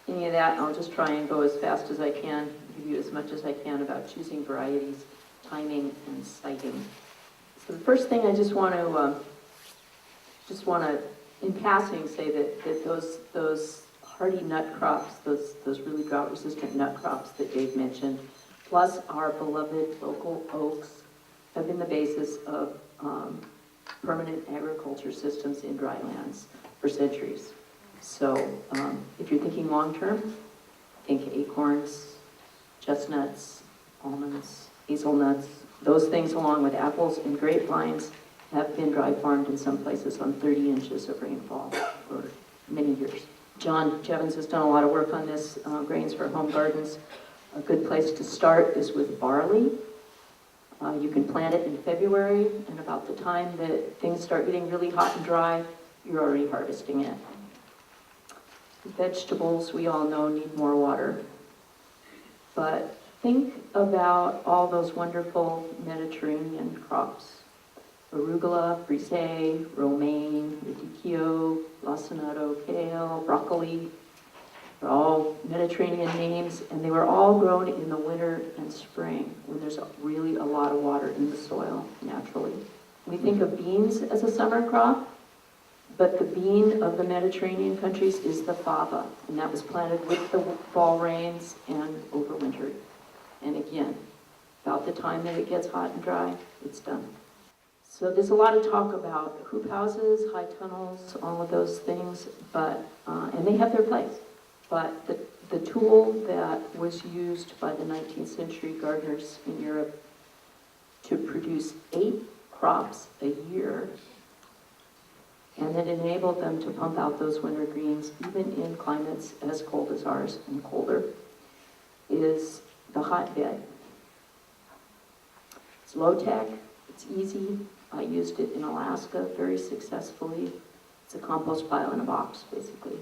any of that. I'll just try and go as fast as I can, give you as much as I can about choosing varieties, timing, and siting. So the first thing I just want to in passing say that those hardy nut crops, those really drought-resistant nut crops that Dave mentioned, plus our beloved local oaks, have been the basis of permanent agriculture systems in drylands for centuries. So if you're thinking long-term, think acorns, chestnuts, almonds, hazelnuts. Those things, along with apples and grapevines, have been dry farmed in some places on 30 inches of rainfall for many years. John Jeavons has done a lot of work on this, Grains for Home Gardens. A good place to start is with barley. You can plant it in February, and about the time that things start getting really hot and dry, you're already harvesting it. Vegetables, we all know, need more water. But think about all those wonderful Mediterranean crops. Arugula, brisée, romaine, radicchio, lacinato, kale, broccoli. They're all Mediterranean names, and they were all grown in the winter and spring when there's really a lot of water in the soil naturally. We think of beans as a summer crop, but the bean of the Mediterranean countries is the fava, and that was planted with the fall rains and overwintered. And again, about the time that it gets hot and dry, it's done. So there's a lot of talk about hoop houses, high tunnels, all of those things, but and they have their place. But the tool that was used by the 19th century gardeners in Europe to produce 8 crops a year, and that enabled them to pump out those winter greens even in climates as cold as ours and colder, is the hotbed. It's low tech, it's easy. I used it in Alaska very successfully. It's a compost pile in a box, basically.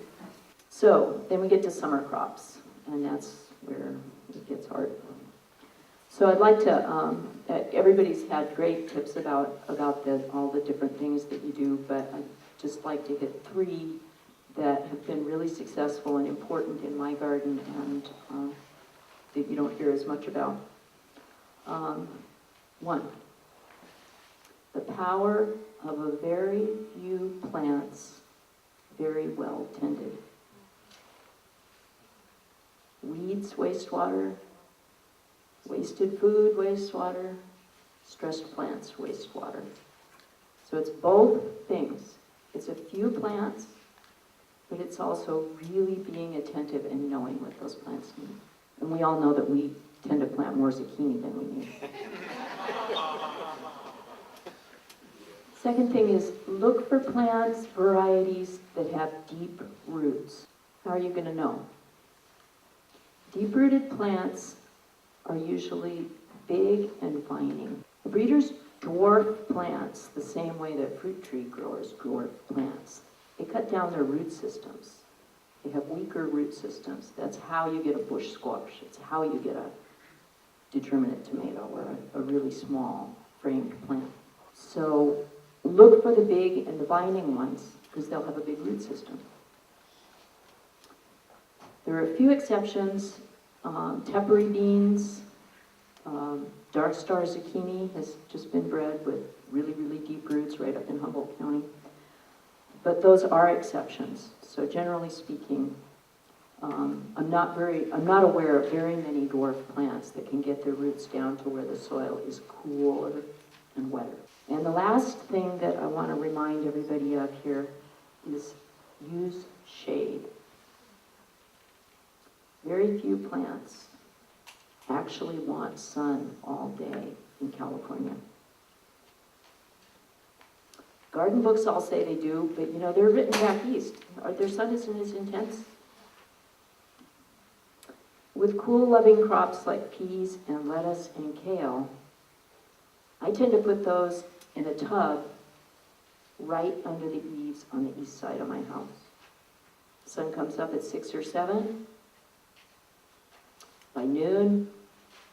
So then we get to summer crops, and that's where it gets hard. So I'd like to, everybody's had great tips about all the different things that you do, but I'd just like to hit 3 that have been really successful and important in my garden and that you don't hear as much about. 1, the power of a very few plants very well tended. Weeds, wastewater, wasted food, wastewater, stressed plants, wastewater. So it's both things. It's a few plants, but it's also really being attentive and knowing what those plants need. And we all know that we tend to plant more zucchini than we need. Second thing is look for plants, varieties that have deep roots. How are you going to know? Deep-rooted plants are usually big and vining. Breeders dwarf plants the same way that fruit tree growers dwarf plants. They cut down their root systems. They have weaker root systems. That's how you get a bush squash. It's how you get a determinate tomato or a really small framed plant. So look for the big and the vining ones because they'll have a big root system. There are a few exceptions. Tepary beans, dark star zucchini has just been bred with really, really deep roots right up in Humboldt County. But those are exceptions. So generally speaking, I'm not aware of very many dwarf plants that can get their roots down to where the soil is cooler and wetter. And the last thing that I want to remind everybody of here is use shade. Very few plants actually want sun all day in California. Garden books all say they do, but they're written back east. Their sun isn't as intense. With cool loving crops like peas and lettuce and kale, I tend to put those in a tub right under the eaves on the east side of my house. Sun comes up at 6 or 7. By noon,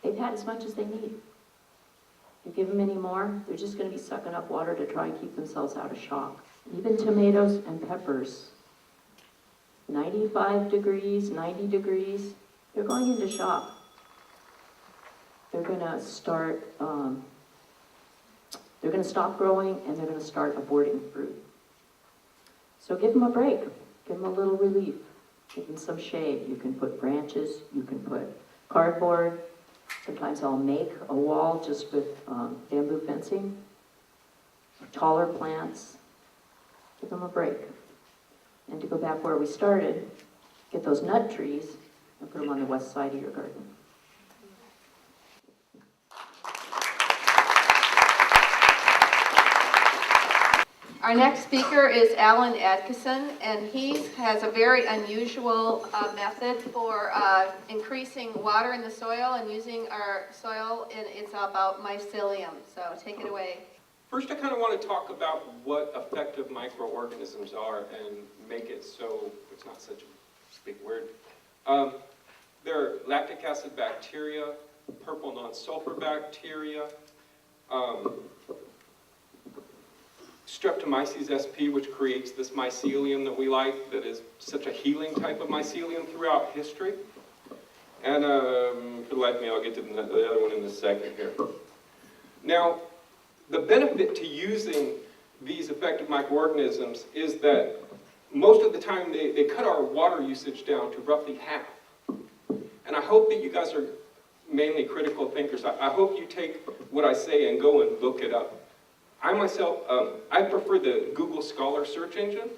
they've had as much as they need. You give them any more, they're just going to be sucking up water to try and keep themselves out of shock. Even tomatoes and peppers, 95 degrees, 90 degrees, they're going into shock. They're going to start, they're going to stop growing and they're going to start aborting fruit. So give them a break, give them a little relief, give them some shade. You can put branches, you can put cardboard. Sometimes I'll make a wall just with bamboo fencing. Taller plants, give them a break. And to go back where we started, get those nut trees and put them on the west side of your garden. Our next speaker is Alan Adkisson, and he has a very unusual method for increasing water in the soil and using our soil, and it's about mycelium. So take it away. First, I kind of want to talk about what effective microorganisms are and make it so it's not such a big word. There are lactic acid bacteria, purple non-sulfur bacteria, Streptomyces sp, which creates this mycelium that we like, that is such a healing type of mycelium throughout history. And for the life of me, I'll get to the other one in a second here. Now, the benefit to using these effective microorganisms is that most of the time they cut our water usage down to roughly half. And I hope that you guys are mainly critical thinkers. I hope you take what I say and go and look it up. I myself, I prefer the Google Scholar search engine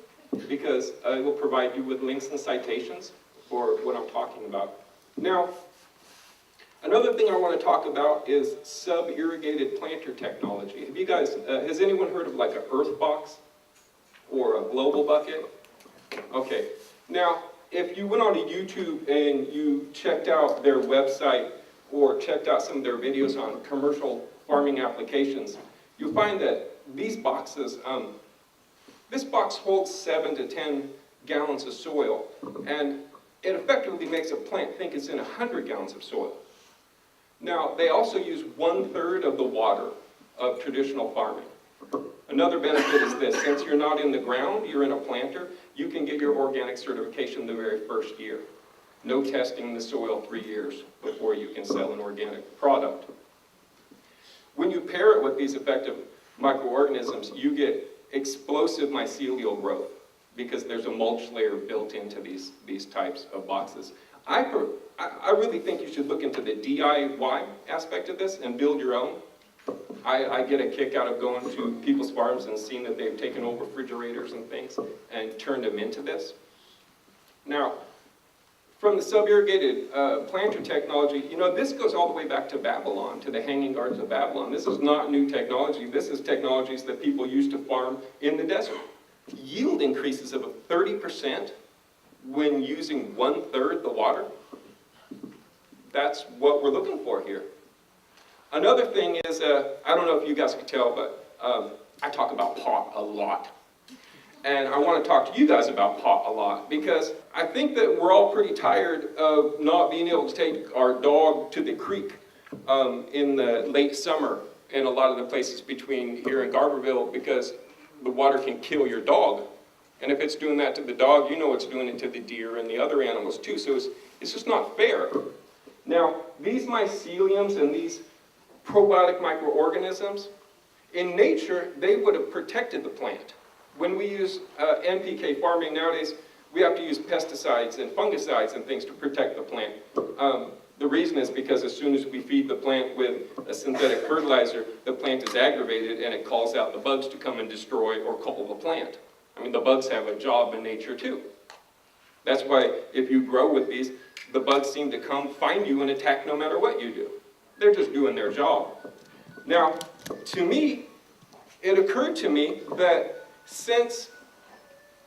because it will provide you with links and citations for what I'm talking about. Now, another thing I want to talk about is sub-irrigated planter technology. Have you guys, has anyone heard of like an earth box or a global bucket? Okay. Now, if you went on to YouTube and you checked out their website or checked out some of their videos on commercial farming applications, you'll find that these boxes This box holds 7 to 10 gallons of soil, and it effectively makes a plant think it's in 100 gallons of soil. Now, they also use 1/3 of the water of traditional farming. Another benefit is this: since you're not in the ground, you're in a planter, you can get your organic certification the very first year. No testing the soil 3 years before you can sell an organic product. When you pair it with these effective microorganisms, you get explosive mycelial growth because there's a mulch layer built into these types of boxes. I really think you should look into the DIY aspect of this and build your own. I get a kick out of going to people's farms and seeing that they've taken old refrigerators and things and turned them into this. Now, from the sub-irrigated planter technology, you know, this goes all the way back to Babylon, to the Hanging Gardens of Babylon. This is not new technology. This is technologies that people used to farm in the desert. Yield increases of 30% when using 1/3 the water. That's what we're looking for here. Another thing is, I don't know if you guys can tell, but I talk about pot a lot. And I want to talk to you guys about pot a lot, because I think that we're all pretty tired of not being able to take our dog to the creek in the late summer in a lot of the places between here and Garberville, because the water can kill your dog. And if it's doing that to the dog, you know it's doing it to the deer and the other animals too. So it's just not fair. Now, these myceliums and these probiotic microorganisms, in nature, they would have protected the plant. When we use NPK farming nowadays, we have to use pesticides and fungicides and things to protect the plant. The reason is because as soon as we feed the plant with a synthetic fertilizer, the plant is aggravated and it calls out the bugs to come and destroy or cull the plant. I mean, the bugs have a job in nature too. That's why if you grow with these, the bugs seem to come find you and attack no matter what you do. They're just doing their job. Now, to me, it occurred to me that since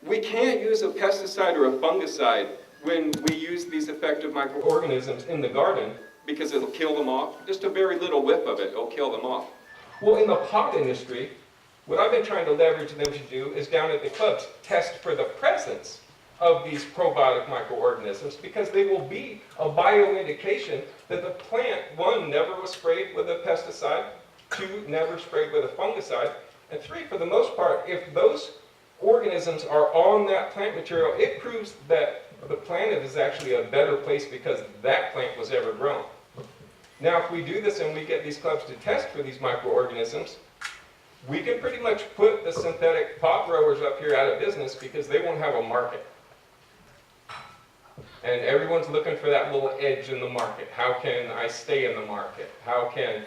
we can't use a pesticide or a fungicide when we use these effective microorganisms in the garden, because it'll kill them off, just a very little whiff of it will kill them off. Well, in the pot industry, what I've been trying to leverage them to do is down at the clubs, test for the presence of these probiotic microorganisms, because they will be a bioindication that the plant, one, never was sprayed with a pesticide, two, never sprayed with a fungicide, and three, for the most part, if those organisms are on that plant material, it proves that the planet is actually a better place because that plant was ever grown. Now, if we do this and we get these clubs to test for these microorganisms, we can pretty much put the synthetic pot growers up here out of business because they won't have a market. And everyone's looking for that little edge in the market. How can I stay in the market? How can,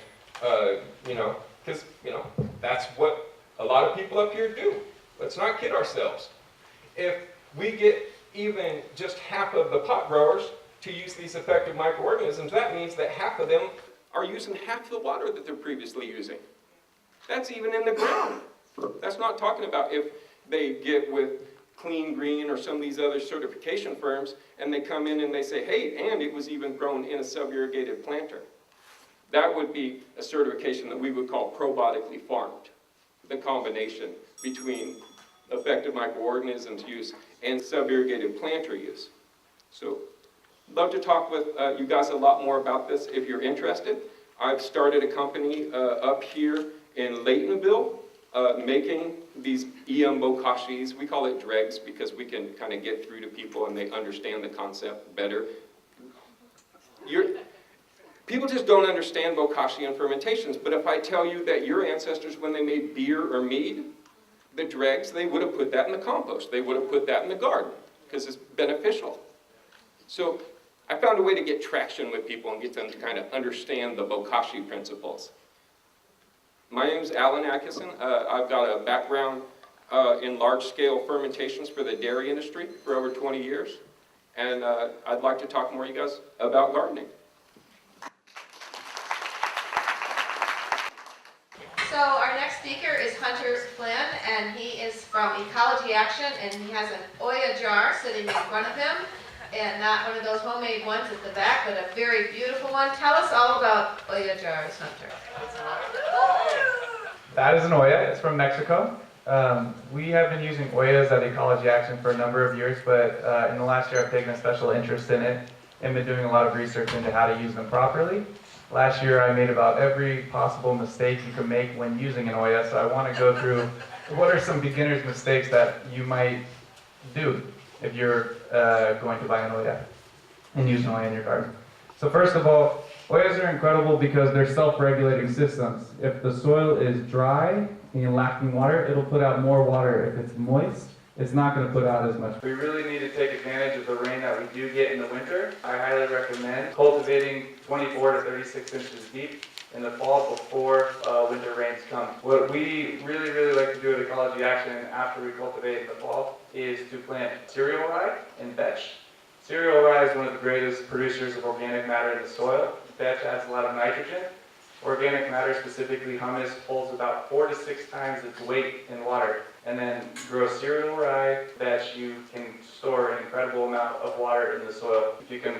because, that's what a lot of people up here do. Let's not kid ourselves. If we get even just half of the pot growers to use these effective microorganisms, that means that half of them are using half the water that they're previously using. That's even in the ground. That's not talking about if they get with Clean Green or some of these other certification firms and they come in and they say, hey, and it was even grown in a sub-irrigated planter. That would be a certification that we would call probiotically farmed. The combination between effective microorganisms use and sub-irrigated planter use. So, I'd love to talk with you guys a lot more about this if you're interested. I've started a company up here in Laytonville making these EM bokashis. We call it dregs because we can kind of get through to people and they understand the concept better. People just don't understand bokashi and fermentations, but if I tell you that your ancestors, when they made beer or mead, the dregs, they would have put that in the compost. They would have put that in the garden because it's beneficial. So I found a way to get traction with people and get them to kind of understand the bokashi principles. My name's Alan Adkisson. I've got a background in large-scale fermentations for the dairy industry for over 20 years. And I'd like to talk more to you guys about gardening. So our next speaker is Hunter Flynn, and he is from Ecology Action, and he has an Olla jar sitting in front of him, and not one of those homemade ones at the back, but a very beautiful one. Tell us all about Olla jars, Hunter. That is an Olla. It's from Mexico. We have been using Oyas at Ecology Action for a number of years, but in the last year I've taken a special interest in it and been doing a lot of research into how to use them properly. Last year I made about every possible mistake you can make when using an Oya, so I want to go through what are some beginner's mistakes that you might do if you're going to buy an Oya and use an Oya in your garden. So first of all, Oyas are incredible because they're self-regulating systems. If the soil is dry and you're lacking water, it'll put out more water. If it's moist, it's not going to put out as much. We really need to take advantage of the rain that we do get in the winter. I highly recommend cultivating 24 to 36 inches deep in the fall before winter rains come. What we really like to do at Ecology Action after we cultivate in the fall is to plant cereal rye and vetch. Cereal rye is one of the greatest producers of organic matter in the soil. Vetch adds a lot of nitrogen. Organic matter, specifically humus, holds about 4 to 6 times its weight in water. And then grow cereal rye, vetch, you can store an incredible amount of water in the soil. If you can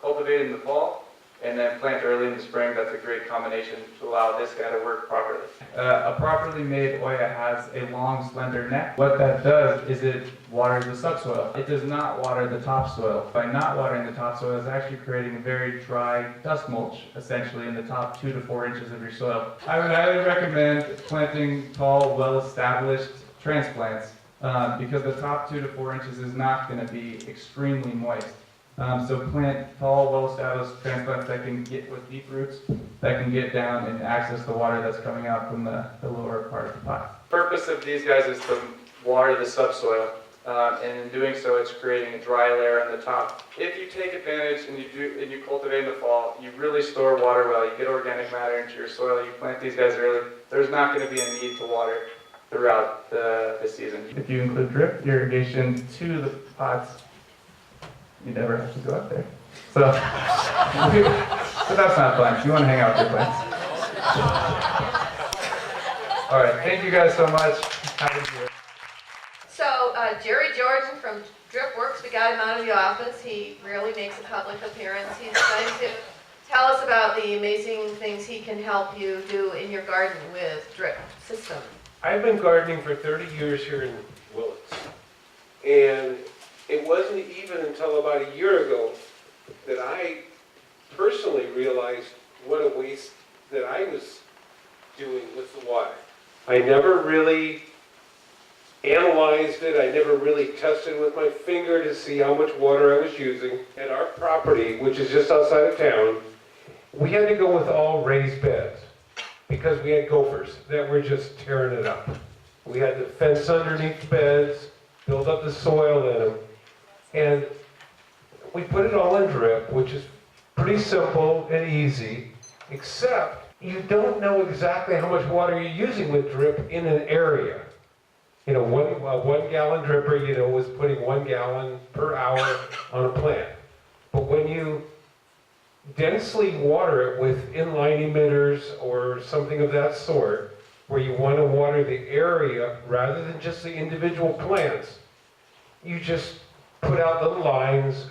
cultivate in the fall and then plant early in the spring, that's a great combination to allow this guy to work properly. A properly made Oya has a long, slender neck. What that does is it waters the subsoil. It does not water the topsoil. By not watering the topsoil, it's actually creating a very dry dust mulch, essentially, in the top 2 to 4 inches of your soil. I would highly recommend planting tall, well-established transplants because the top 2 to 4 inches is not going to be extremely moist. So plant tall, well-established transplants that can get with deep roots, that can get down and access the water that's coming out from the lower part of the pot. The purpose of these guys is to water the subsoil, and in doing so, it's creating a dry layer on the top. If you take advantage and you cultivate in the fall, you really store water well, you get organic matter into your soil, you plant these guys early, there's not going to be a need to water throughout the season. If you include drip irrigation to the pots, you never have to go out there. So, but that's not fun. You want to hang out with your plants. All right, thank you guys so much. Have a good. So Jerry Jordan from Drip Works, we got him out of the office. He rarely makes a public appearance. He's going to tell us about the amazing things he can help you do in your garden with drip system. I've been gardening for 30 years here in Willits, and it wasn't even until about a year ago that I personally realized what a waste that I was doing with the water. I never really analyzed it. I never really tested with my finger to see how much water I was using. At our property, which is just outside of town, we had to go with all raised beds because we had gophers that were just tearing it up. We had to fence underneath the beds, build up the soil in them, and we put it all in drip, which is pretty simple and easy, except you don't know exactly how much water you're using with drip in an area. You know, one gallon dripper, you know, was putting 1 gallon per hour on a plant. But when you densely water it with inline emitters or something of that sort, where you want to water the area rather than just the individual plants, you just put out the lines,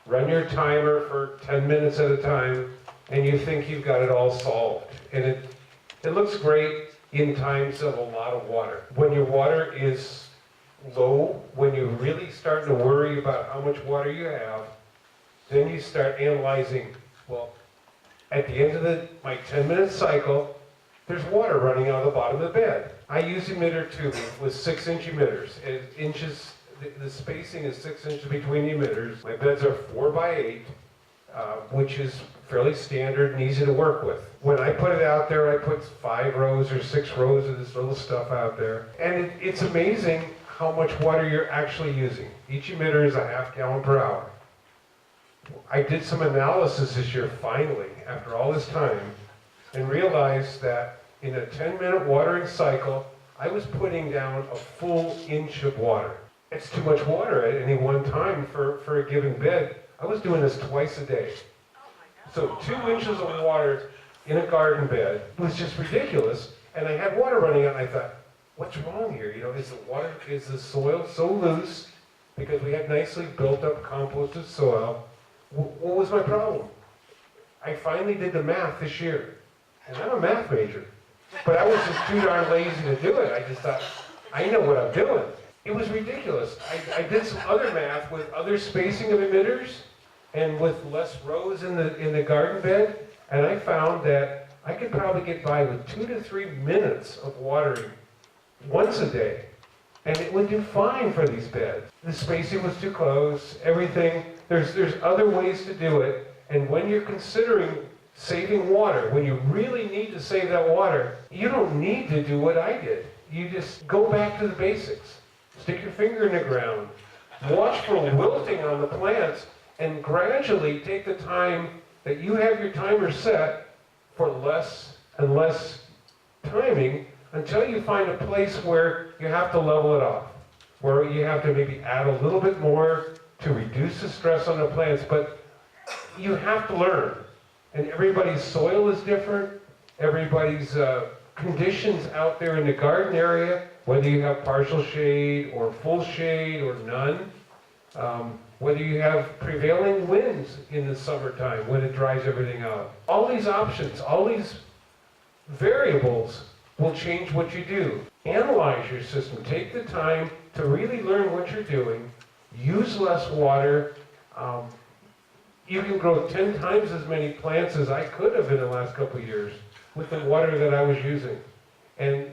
run your timer for 10 minutes at a time, and you think you've got it all solved. And it looks great in times of a lot of water. When your water is low, when you're really starting to worry about how much water you have, then you start analyzing, well, at the end of my 10-minute cycle, there's water running out of the bottom of the bed. I use emitter tubing with 6-inch emitters. The spacing is 6 inches between the emitters. My beds are 4 by 8, which is fairly standard and easy to work with. When I put it out there, I put 5 rows or 6 rows of this little stuff out there. And it's amazing how much water you're actually using. Each emitter is a ½ gallon per hour. I did some analysis this year, finally, after all this time, and realized that in a 10-minute watering cycle, I was putting down a full inch of water. It's too much water at any one time for a given bed. I was doing this twice a day. So 2 inches of water in a garden bed was just ridiculous. And I had water running out, and I thought, what's wrong here? You know, is the soil so loose? Because we had nicely built up composted soil. What was my problem? I finally did the math this year. And I'm a math major. But I was just too darn lazy to do it. I just thought, I know what I'm doing. It was ridiculous. I did some other math with other spacing of emitters and with less rows in the garden bed, and I found that I could probably get by with 2 to 3 minutes of watering once a day, and it would do fine for these beds. The spacing was too close, everything. There's other ways to do it, and when you're considering saving water, when you really need to save that water, you don't need to do what I did. You just go back to the basics. Stick your finger in the ground, watch for wilting on the plants, and gradually take the time that you have your timer set for less and less timing until you find a place where you have to level it off, where you have to maybe add a little bit more to reduce the stress on the plants, but you have to learn. And everybody's soil is different, everybody's conditions out there in the garden area, whether you have partial shade or full shade or none, whether you have prevailing winds in the summertime when it dries everything out. All these options, all these variables will change what you do. Analyze your system. Take the time to really learn what you're doing. Use less water. You can grow 10 times as many plants as I could have in the last couple of years with the water that I was using. And,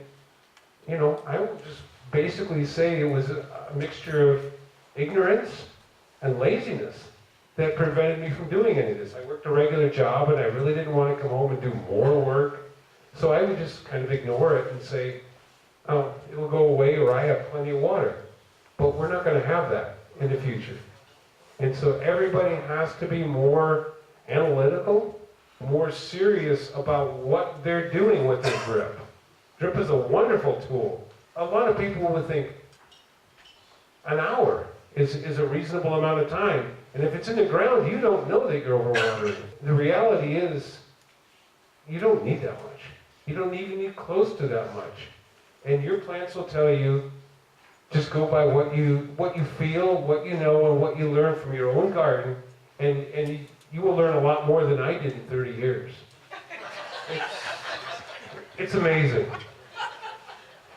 you know, I would just basically say it was a mixture of ignorance and laziness that prevented me from doing any of this. I worked a regular job and I really didn't want to come home and do more work. So I would just kind of ignore it and say, oh, it'll go away or I have plenty of water. But we're not going to have that in the future. And so everybody has to be more analytical, more serious about what they're doing with their drip. Drip is a wonderful tool. A lot of people would think an hour is a reasonable amount of time. And if it's in the ground, you don't know that you're overwatering. The reality is, you don't need that much. You don't even need close to that much. And your plants will tell you, just go by what you feel, what you know, and what you learn from your own garden, and you will learn a lot more than I did in 30 years. It's amazing.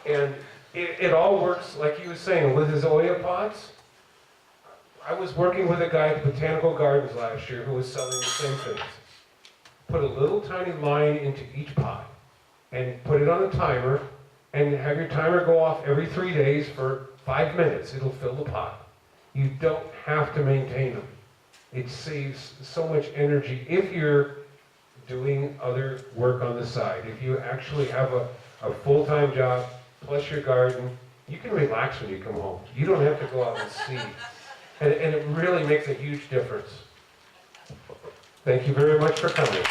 And it all works, like he was saying, with his Oya pots. I was working with a guy at Botanical Gardens last year who was selling the same things. Put a little tiny line into each pot and put it on a timer and have your timer go off every 3 days for 5 minutes. It'll fill the pot. You don't have to maintain them. It saves so much energy if you're doing other work on the side. If you actually have a full-time job plus your garden, you can relax when you come home. You don't have to go out and see. And it really makes a huge difference. Thank you very much for coming.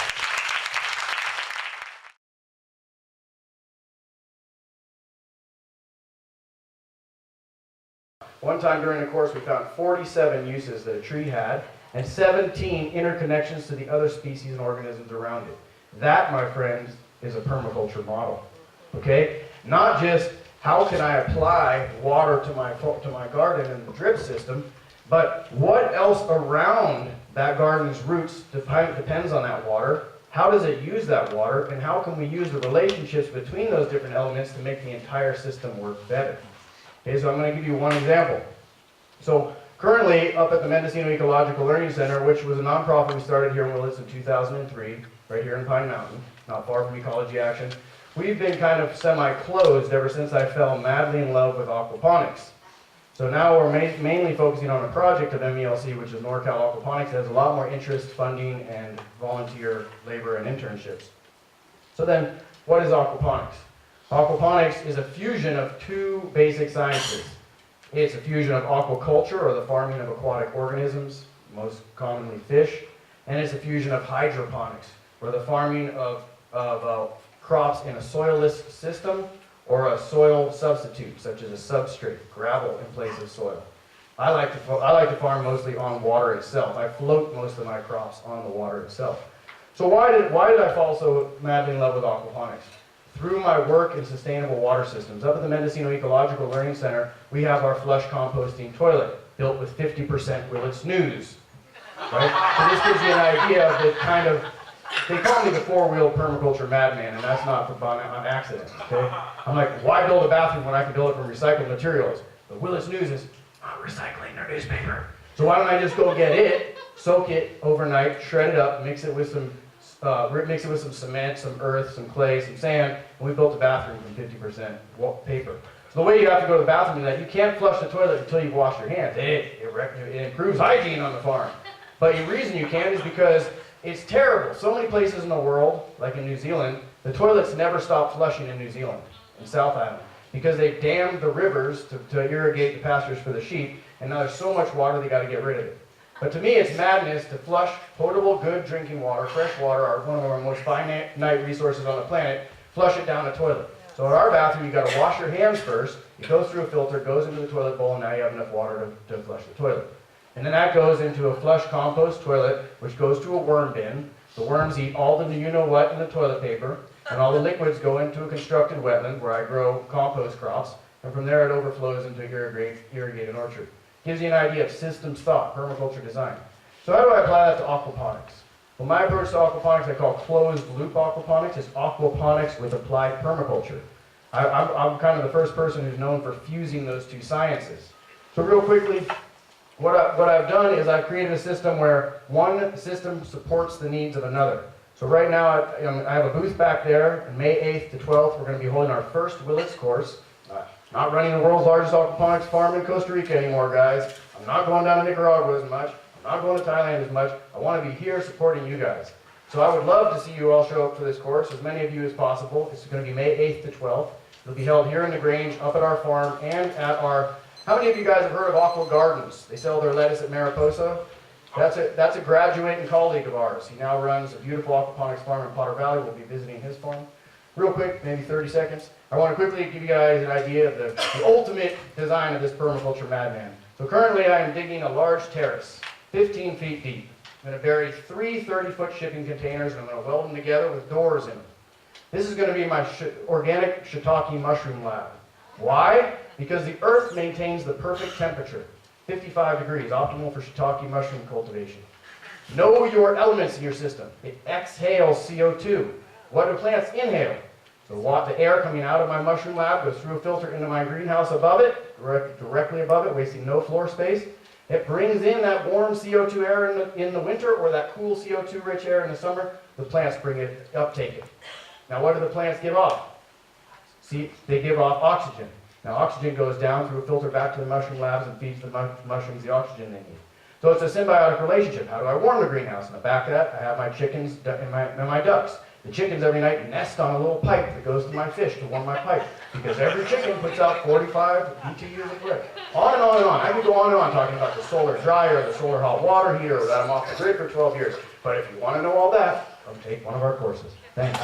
One time during the course, we found 47 uses that a tree had and 17 interconnections to the other species and organisms around it. That, my friends, is a permaculture model. Okay? Not just how can I apply water to my garden and the drip system, but what else around that garden's roots depends on that water. How does it use that water, and how can we use the relationships between those different elements to make the entire system work better? Okay, so I'm going to give you one example. So currently, up at the Mendocino Ecological Learning Center, which was a nonprofit we started here in Willits in 2003, right here in Pine Mountain, not far from Ecology Action, we've been kind of semi-closed ever since I fell madly in love with aquaponics. So now we're mainly focusing on a project of MELC, which is NorCal Aquaponics. It has a lot more interest, funding, and volunteer labor and internships. So then, what is aquaponics? Aquaponics is a fusion of two basic sciences. It's a fusion of aquaculture, or the farming of aquatic organisms, most commonly fish, and it's a fusion of hydroponics, or the farming of crops in a soilless system, or a soil substitute, such as a substrate, gravel in place of soil. I like to farm mostly on water itself. I float most of my crops on the water itself. So why did I fall so madly in love with aquaponics? Through my work in sustainable water systems. Up at the Mendocino Ecological Learning Center, we have our flush composting toilet, built with 50% Willits News. Right? So this gives you an idea of the kind of They call me the four-wheel permaculture madman, and that's not on accident, okay? I'm like, why build a bathroom when I can build it from recycled materials? The Willits News is not recycling their newspaper. So why don't I just go get it, soak it overnight, shred it up, mix it with some cement, some earth, some clay, some sand, and we built a bathroom from 50% paper. So the way you have to go to the bathroom is that you can't flush the toilet until you've washed your hands. It improves hygiene on the farm. But the reason you can't is because it's terrible. So many places in the world, like in New Zealand, the toilets never stop flushing in New Zealand, in South Island, because they dammed the rivers to irrigate the pastures for the sheep, and now there's so much water they got to get rid of it. But to me, it's madness to flush potable, good drinking water, fresh water, one of our most finite resources on the planet, flush it down the toilet. So in our bathroom, you got to wash your hands first. It goes through a filter, goes into the toilet bowl, and now you have enough water to flush the toilet. And then that goes into a flush compost toilet, which goes to a worm bin. The worms eat all the you-know-what in the toilet paper, and all the liquids go into a constructed wetland where I grow compost crops, and from there it overflows into irrigated orchard. Gives you an idea of systems thought, permaculture design. So how do I apply that to aquaponics? Well, my approach to aquaponics I call closed-loop aquaponics. It's aquaponics with applied permaculture. I'm kind of the first person who's known for fusing those two sciences. So real quickly, what I've done is I've created a system where one system supports the needs of another. So right now I have a booth back there, and May 8th to 12th we're going to be holding our first Willits course. Not running the world's largest aquaponics farm in Costa Rica anymore, guys. I'm not going down to Nicaragua as much. I'm not going to Thailand as much. I want to be here supporting you guys. So I would love to see you all show up for this course, as many of you as possible. It's going to be May 8th to 12th. It'll be held here in the Grange, up at our farm, and at our... How many of you guys have heard of Aqua Gardens? They sell their lettuce at Mariposa. That's a graduate and colleague of ours. He now runs a beautiful aquaponics farm in Potter Valley. We'll be visiting his farm. Real quick, maybe 30 seconds. I want to quickly give you guys an idea of the ultimate design of this permaculture madman. So currently I am digging a large terrace, 15 feet deep. I'm going to bury 3 30-foot shipping containers, and I'm going to weld them together with doors in them. This is going to be my organic shiitake mushroom lab. Why? Because the earth maintains the perfect temperature, 55 degrees, optimal for shiitake mushroom cultivation. Know your elements in your system. It exhales CO2. What do plants inhale? The air coming out of my mushroom lab goes through a filter into my greenhouse above it, directly above it, wasting no floor space. It brings in that warm CO2 air in the winter, or that cool CO2-rich air in the summer. The plants uptake it. Now what do the plants give off? See, they give off oxygen. Now oxygen goes down through a filter back to the mushroom labs and feeds the mushrooms the oxygen they need. So it's a symbiotic relationship. How do I warm the greenhouse? In the back of that, I have my chickens and my ducks. The chickens every night nest on a little pipe that goes to my fish to warm my pipe, because every chicken puts out 45 BTUs of liquid. On and on and on. I could go on and on talking about the solar dryer, the solar hot water heater, or that I'm off the grid for 12 years. But if you want to know all that, come take one of our courses. Thanks.